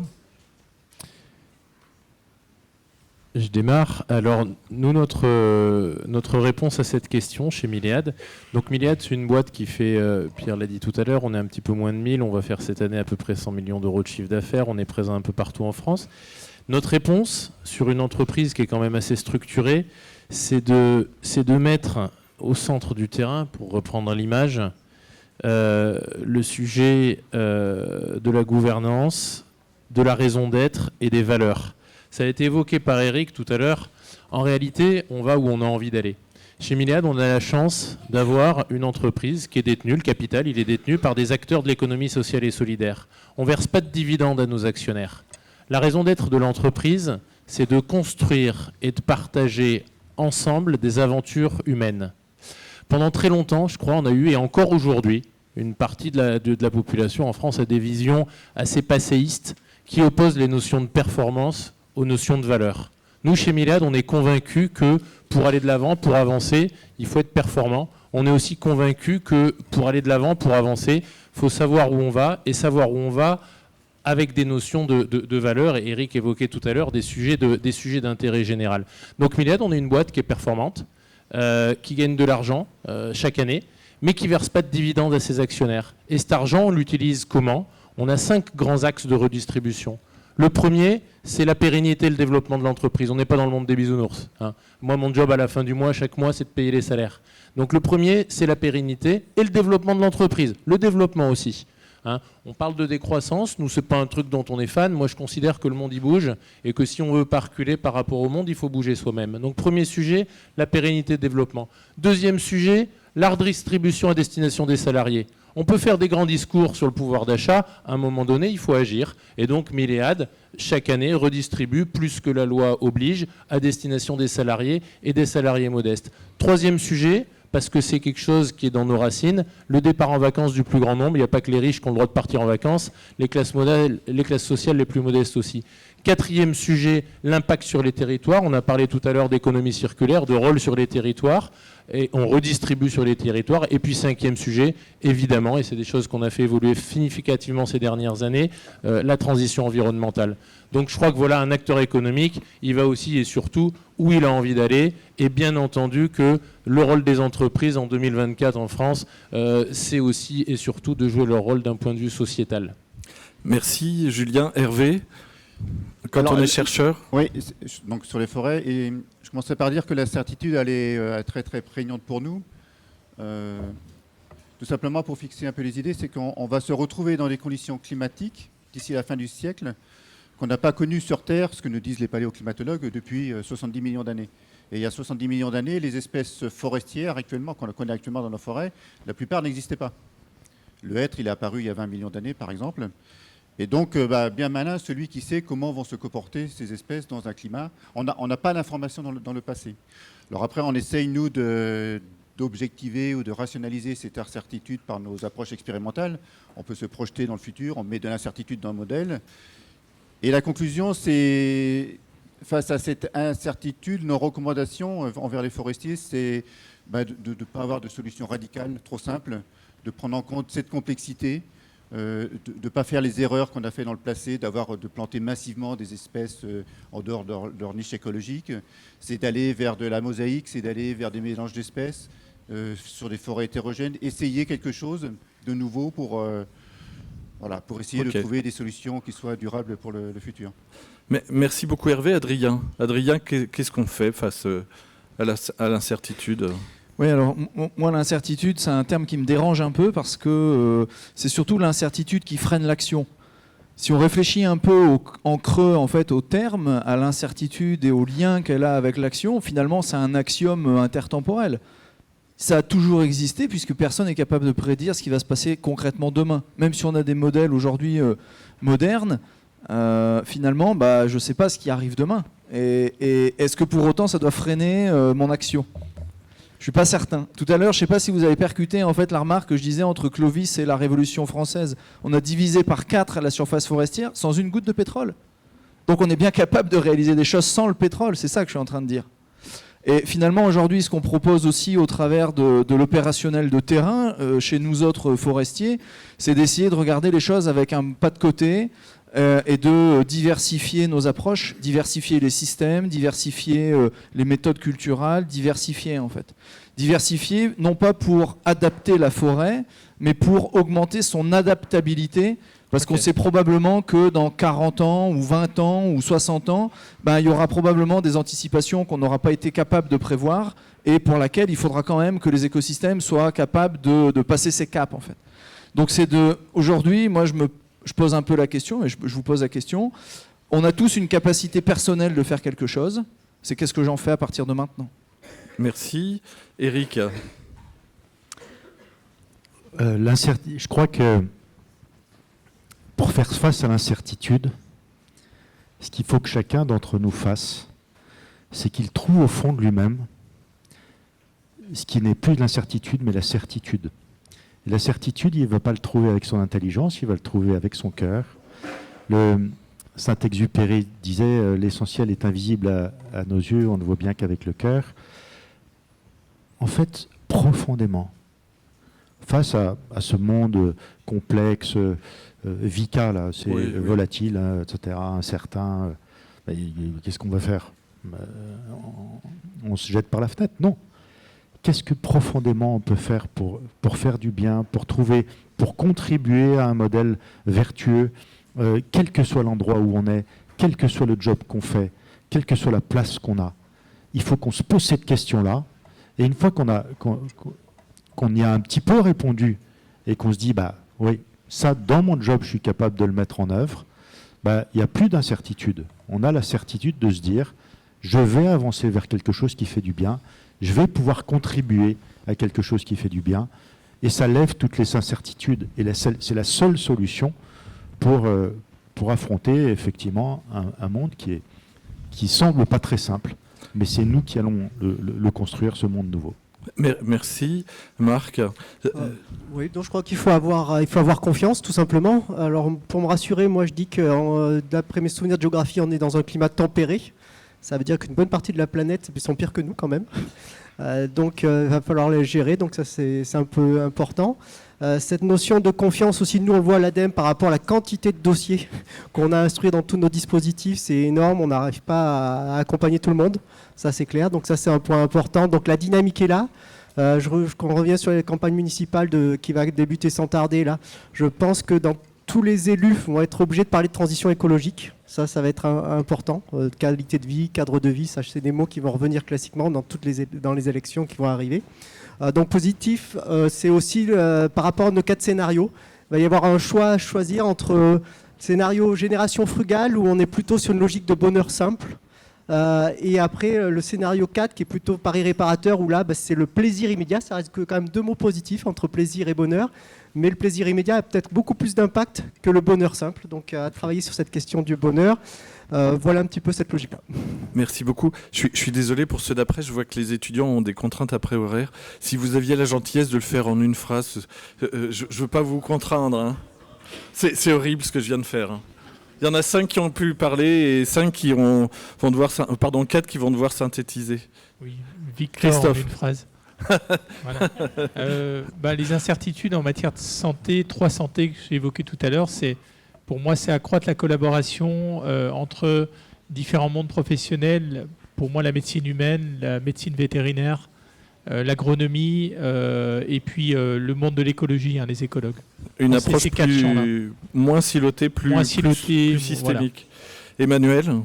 Je démarre. Alors, nous, notre réponse à cette question chez Milléade. Donc, Milléade, c'est une boîte qui fait, Pierre l'a dit tout à l'heure, on est un petit peu moins de 1000. On va faire cette année à peu près 100 millions d'euros de chiffre d'affaires. On est présent un peu partout en France. Notre réponse sur une entreprise qui est quand même assez structurée, c'est de mettre au centre du terrain, pour reprendre l'image, le sujet de la gouvernance, de la raison d'être et des valeurs. Ça a été évoqué par Eric tout à l'heure. En réalité, on va où on a envie d'aller. Chez Milléade, on a la chance d'avoir une entreprise qui est détenue, le capital, il est détenu par des acteurs de l'économie sociale et solidaire. On ne verse pas de dividendes à nos actionnaires. La raison d'être de l'entreprise, c'est de construire et de partager ensemble des aventures humaines. Pendant très longtemps, je crois, on a eu, et encore aujourd'hui, une partie de la population en France a des visions assez passéistes qui opposent les notions de performance aux notions de valeur. Nous, chez Milléade, on est convaincus que pour aller de l'avant, pour avancer, il faut être performant. On est aussi convaincus que pour aller de l'avant, pour avancer, il faut savoir où on va, et savoir où on va avec des notions de valeur. Et Eric évoquait tout à l'heure des sujets d'intérêt général. Donc Milléade, on est une boîte qui est performante, qui gagne de l'argent chaque année, mais qui ne verse pas de dividendes à ses actionnaires. Et cet argent, on l'utilise comment? On a 5 grands axes de redistribution. Le premier, c'est la pérennité et le développement de l'entreprise. On n'est pas dans le monde des bisounours. Moi, mon job à la fin du mois, chaque mois, c'est de payer les salaires. Donc le premier, c'est la pérennité et le développement de l'entreprise. Le développement aussi. On parle de décroissance. Nous, ce n'est pas un truc dont on est fan. Moi, je considère que le monde y bouge et que si on veut pas reculer par rapport au monde, il faut bouger soi-même. Donc premier sujet, la pérennité et le développement. Deuxième sujet, la redistribution à destination des salariés. On peut faire des grands discours sur le pouvoir d'achat. À un moment donné, il faut agir. Et donc, Milléade, chaque année, redistribue plus que la loi oblige à destination des salariés et des salariés modestes. Troisième sujet, parce que c'est quelque chose qui est dans nos racines, le départ en vacances du plus grand nombre. Il n'y a pas que les riches qui ont le droit de partir en vacances, les classes sociales les plus modestes aussi. Quatrième sujet, l'impact sur les territoires. On a parlé tout à l'heure d'économie circulaire, de rôle sur les territoires. Et on redistribue sur les territoires. Et puis cinquième sujet, évidemment, et c'est des choses qu'on a fait évoluer significativement ces dernières années, la transition environnementale. Donc je crois que voilà un acteur économique, il va aussi et surtout où il a envie d'aller. Et bien entendu que le rôle des entreprises en 2024 en France, c'est aussi et surtout de jouer leur rôle d'un point de vue sociétal. Merci Julien. Hervé? Quand on est chercheur. Oui, donc sur les forêts, et je commencerai par dire que la certitude, elle est très très prégnante pour nous. Tout simplement pour fixer un peu les idées, c'est qu'on va se retrouver dans des conditions climatiques d'ici la fin du siècle qu'on n'a pas connues sur Terre, ce que nous disent les paléoclimatologues, depuis 70 millions d'années. Et il y a 70 millions d'années, les espèces forestières actuellement, qu'on connaît actuellement dans nos forêts, la plupart n'existaient pas. Le hêtre, il est apparu il y a 20 millions d'années, par exemple. Et donc, bien malin, celui qui sait comment vont se comporter ces espèces dans un climat. On n'a pas l'information dans le passé. Alors après, on essaye, nous, d'objectiver ou de rationaliser cette incertitude par nos approches expérimentales. On peut se projeter dans le futur, on met de l'incertitude dans le modèle. Et la conclusion, c'est, face à cette incertitude, nos recommandations envers les forestiers, c'est de ne pas avoir de solution radicale, trop simple, de prendre en compte cette complexité, de ne pas faire les erreurs qu'on a fait dans le passé, de planter massivement des espèces en dehors de leur niche écologique. C'est d'aller vers de la mosaïque, c'est d'aller vers des mélanges d'espèces sur des forêts hétérogènes, essayer quelque chose de nouveau pour essayer de trouver des solutions qui soient durables pour le futur. Merci beaucoup Hervé. Adrien, qu'est-ce qu'on fait face à l'incertitude ? Oui, alors moi l'incertitude, c'est un terme qui me dérange un peu parce que c'est surtout l'incertitude qui freine l'action. Si on réfléchit un peu en creux en fait au terme, à l'incertitude et au lien qu'elle a avec l'action, finalement c'est un axiome intertemporel. Ça a toujours existé puisque personne n'est capable de prédire ce qui va se passer concrètement demain. Même si on a des modèles aujourd'hui modernes, finalement, je ne sais pas ce qui arrive demain. Et est-ce que pour autant ça doit freiner mon action ? Je ne suis pas certain. Tout à l'heure, je ne sais pas si vous avez percuté en fait la remarque que je disais entre Clovis et la Révolution française. On a divisé par 4 la surface forestière sans une goutte de pétrole. Donc on est bien capable de réaliser des choses sans le pétrole. C'est ça que je suis en train de dire. Et finalement, aujourd'hui, ce qu'on propose aussi au travers de l'opérationnel de terrain, chez nous autres forestiers, c'est d'essayer de regarder les choses avec un pas de côté et de diversifier nos approches, diversifier les systèmes, diversifier les méthodes culturales, diversifier en fait. Diversifier, non pas pour adapter la forêt, mais pour augmenter son adaptabilité, parce qu'on sait probablement que dans 40 ans, ou 20 ans, ou 60 ans, il y aura probablement des anticipations qu'on n'aura pas été capable de prévoir, et pour laquelle il faudra quand même que les écosystèmes soient capables de passer ces caps en fait. Donc aujourd'hui, moi je pose un peu la question, et je vous pose la question. On a tous une capacité personnelle de faire quelque chose. C'est qu'est-ce que j'en fais à partir de maintenant ? Merci. Eric. Je crois que pour faire face à l'incertitude, ce qu'il faut que chacun d'entre nous fasse, c'est qu'il trouve au fond de lui-même ce qui n'est plus de l'incertitude, mais la certitude. Et la certitude, il ne va pas le trouver avec son intelligence, il va le trouver avec son cœur. Saint-Exupéry disait « L'essentiel est invisible à nos yeux, on ne voit bien qu'avec le cœur ». En fait, profondément, face à ce monde complexe, VICA, là, c'est volatile, etc., incertain, qu'est-ce qu'on va faire ? On se jette par la fenêtre ? Non. Qu'est-ce que profondément on peut faire pour faire du bien, pour contribuer à un modèle vertueux, quel que soit l'endroit où on est, quel que soit le job qu'on fait, quelle que soit la place qu'on a. Il faut qu'on se pose cette question-là, et une fois qu'on y a un petit peu répondu, et qu'on se dit, oui, ça, dans mon job, je suis capable de le mettre en œuvre, il n'y a plus d'incertitude. On a la certitude de se dire, je vais avancer vers quelque chose qui fait du bien, je vais pouvoir contribuer à quelque chose qui fait du bien, et ça lève toutes les incertitudes. Et c'est la seule solution pour affronter effectivement un monde qui semble pas très simple, mais c'est nous qui allons le construire, ce monde nouveau. Merci. Marc. Oui, donc je crois qu'il faut avoir confiance, tout simplement. Alors, pour me rassurer, moi, je dis que d'après mes souvenirs de géographie, on est dans un climat tempéré. Ça veut dire qu'une bonne partie de la planète sont pires que nous, quand même. Donc, il va falloir les gérer. Donc, ça, c'est un peu important. Cette notion de confiance aussi, nous, on le voit à l'ADEME par rapport à la quantité de dossiers qu'on a instruits dans tous nos dispositifs. C'est énorme. On n'arrive pas à accompagner tout le monde. Ça, c'est clair. Donc, ça, c'est un point important. Donc, la dynamique est là. On revient sur les campagnes municipales qui va débuter sans tarder. Là. Je pense que tous les élus vont être obligés de parler de transition écologique. Ça va être important. Qualité de vie, cadre de vie, ça, c'est des mots qui vont revenir classiquement dans les élections qui vont arriver. Donc positif, c'est aussi par rapport à nos 4 scénarios. Il va y avoir un choix à choisir entre scénario génération frugale, où on est plutôt sur une logique de bonheur simple, et après le scénario 4 qui est plutôt pari réparateur, où là c'est le plaisir immédiat. Ça reste quand même 2 mots positifs entre plaisir et bonheur, mais le plaisir immédiat a peut-être beaucoup plus d'impact que le bonheur simple, donc à travailler sur cette question du bonheur. Voilà un petit peu cette logique-là. Merci beaucoup. Je suis désolé pour ceux d'après, je vois que les étudiants ont des contraintes après horaires. Si vous aviez la gentillesse de le faire en une phrase, je ne veux pas vous contraindre, hein. C'est horrible ce que je viens de faire, hein. Il y en a 5 qui ont pu parler et 5 qui vont devoir, 4 qui vont devoir synthétiser. Oui, Victor, Christophe. en une phrase. Voilà. Les incertitudes en matière de santé, 3 santé que j'ai évoquées tout à l'heure, pour moi, c'est accroître la collaboration entre différents mondes professionnels. Pour moi, la médecine humaine, la médecine vétérinaire, l'agronomie et puis le monde de l'écologie, hein, les écologues. Une approche moins silotée, plus systémique. Voilà. Emmanuel ?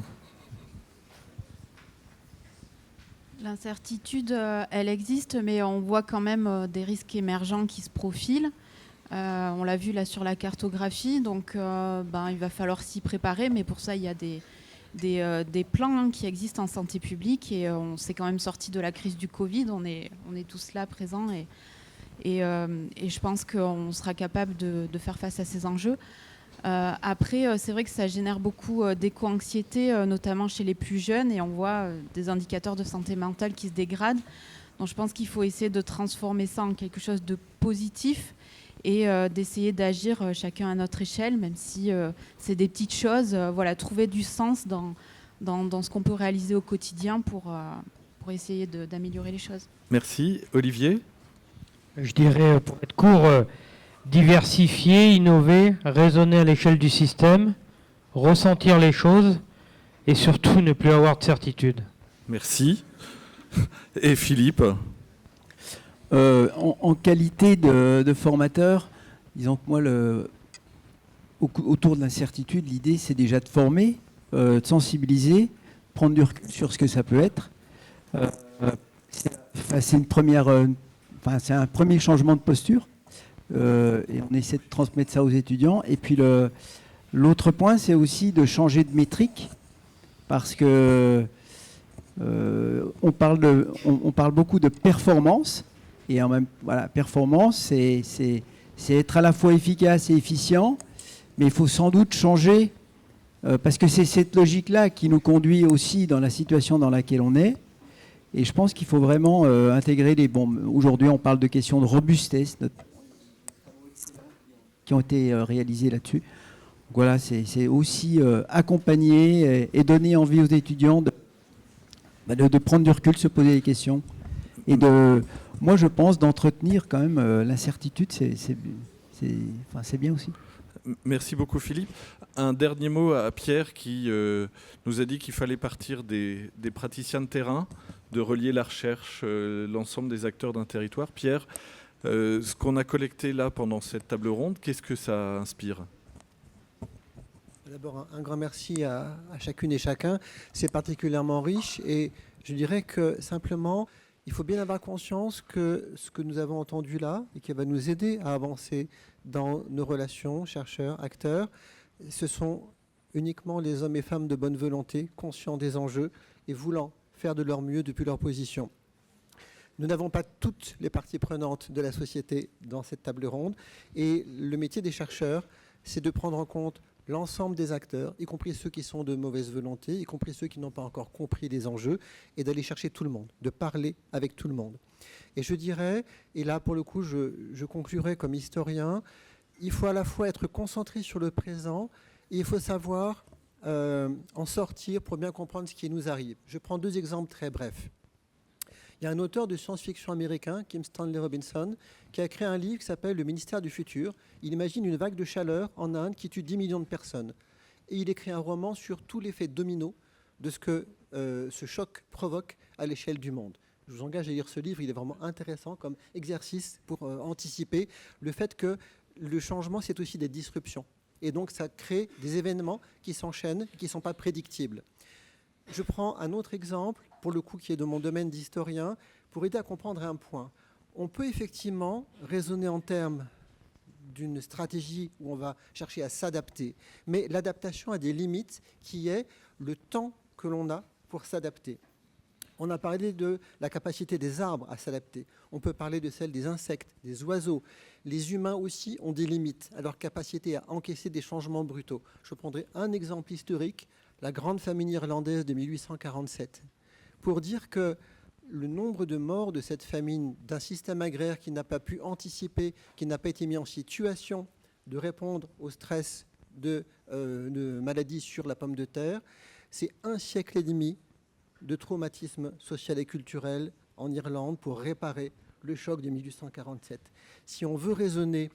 L'incertitude, elle existe, mais on voit quand même des risques émergents qui se profilent. On l'a vu là sur la cartographie, donc il va falloir s'y préparer, mais pour ça il y a des plans qui existent en santé publique, et on s'est quand même sorti de la crise du Covid, on est tous là présents, et je pense qu'on sera capable de faire face à ces enjeux. Après, c'est vrai que ça génère beaucoup d'éco-anxiété, notamment chez les plus jeunes, et on voit des indicateurs de santé mentale qui se dégradent. Donc je pense qu'il faut essayer de transformer ça en quelque chose de positif, et d'essayer d'agir chacun à notre échelle, même si c'est des petites choses. Trouver du sens dans ce qu'on peut réaliser au quotidien pour essayer d'améliorer les choses. Merci. Olivier ? Je dirais, pour être court, diversifier, innover, raisonner à l'échelle du système, ressentir les choses et surtout ne plus avoir de certitude. Merci. Et Philippe ? En qualité de formateur, disons que moi, autour de l'incertitude, l'idée, c'est déjà de former, de sensibiliser, prendre du recul sur ce que ça peut être. C'est un premier changement de posture, et on essaie de transmettre ça aux étudiants. Et puis l'autre point, c'est aussi de changer de métrique, parce que on parle beaucoup de performance. Et en même performance, c'est être à la fois efficace et efficient, mais il faut sans doute changer, parce que c'est cette logique-là qui nous conduit aussi dans la situation dans laquelle on est. Et je pense qu'il faut vraiment intégrer aujourd'hui, on parle de questions de robustesse qui ont été réalisées là-dessus. Donc voilà, c'est aussi accompagner et donner envie aux étudiants de prendre du recul, se poser des questions et moi, je pense d'entretenir quand même l'incertitude, c'est bien aussi. Merci beaucoup Philippe. Un dernier mot à Pierre qui nous a dit qu'il fallait partir des praticiens de terrain, de relier la recherche, l'ensemble des acteurs d'un territoire. Pierre, ce qu'on a collecté là pendant cette table ronde, qu'est-ce que ça inspire ? D'abord, un grand merci à chacune et chacun. C'est particulièrement riche, et je dirais que simplement, il faut bien avoir conscience que ce que nous avons entendu là, et qui va nous aider à avancer dans nos relations, chercheurs, acteurs, ce sont uniquement les hommes et femmes de bonne volonté, conscients des enjeux et voulant faire de leur mieux depuis leur position. Nous n'avons pas toutes les parties prenantes de la société dans cette table ronde, et le métier des chercheurs, c'est de prendre en compte l'ensemble des acteurs, y compris ceux qui sont de mauvaise volonté, y compris ceux qui n'ont pas encore compris les enjeux, et d'aller chercher tout le monde, de parler avec tout le monde. Et je dirais, et là pour le coup je conclurai comme historien, il faut à la fois être concentré sur le présent, et il faut savoir en sortir pour bien comprendre ce qui nous arrive. Je prends 2 exemples très brefs. Il y a un auteur de science-fiction américain, Kim Stanley Robinson, qui a créé un livre qui s'appelle « Le ministère du futur ». Il imagine une vague de chaleur en Inde qui tue 10 millions de personnes. Et il écrit un roman sur tout l'effet domino de ce que ce choc provoque à l'échelle du monde. Je vous engage à lire ce livre, il est vraiment intéressant comme exercice pour anticiper le fait que le changement, c'est aussi des disruptions. Et donc ça crée des événements qui s'enchaînent, qui ne sont pas prédictibles. Je prends un autre exemple, pour le coup qui est de mon domaine d'historien, pour aider à comprendre un point. On peut effectivement raisonner en termes d'une stratégie où on va chercher à s'adapter, mais l'adaptation a des limites qui est le temps que l'on a pour s'adapter. On a parlé de la capacité des arbres à s'adapter. On peut parler de celle des insectes, des oiseaux. Les humains aussi ont des limites à leur capacité à encaisser des changements brutaux. Je prendrai un exemple historique, la grande famine irlandaise de 1847, pour dire que le nombre de morts de cette famine, d'un système agraire qui n'a pas pu anticiper, qui n'a pas été mis en situation de répondre au stress de maladies sur la pomme de terre, c'est 1 siècle et demi de traumatisme social et culturel en Irlande pour réparer le choc de 1847. Si on veut raisonner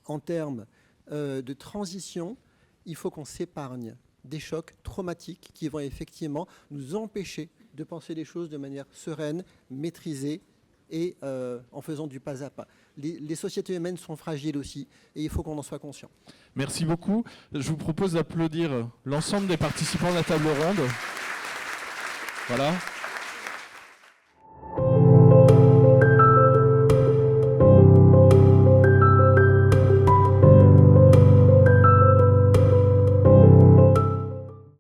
en termes de transition, il faut qu'on s'épargne des chocs traumatiques qui vont effectivement nous empêcher de penser les choses de manière sereine, maîtrisée et en faisant du pas à pas. Les sociétés humaines sont fragiles aussi et il faut qu'on en soit conscient. Merci beaucoup. Je vous propose d'applaudir l'ensemble des participants de la table ronde. Voilà.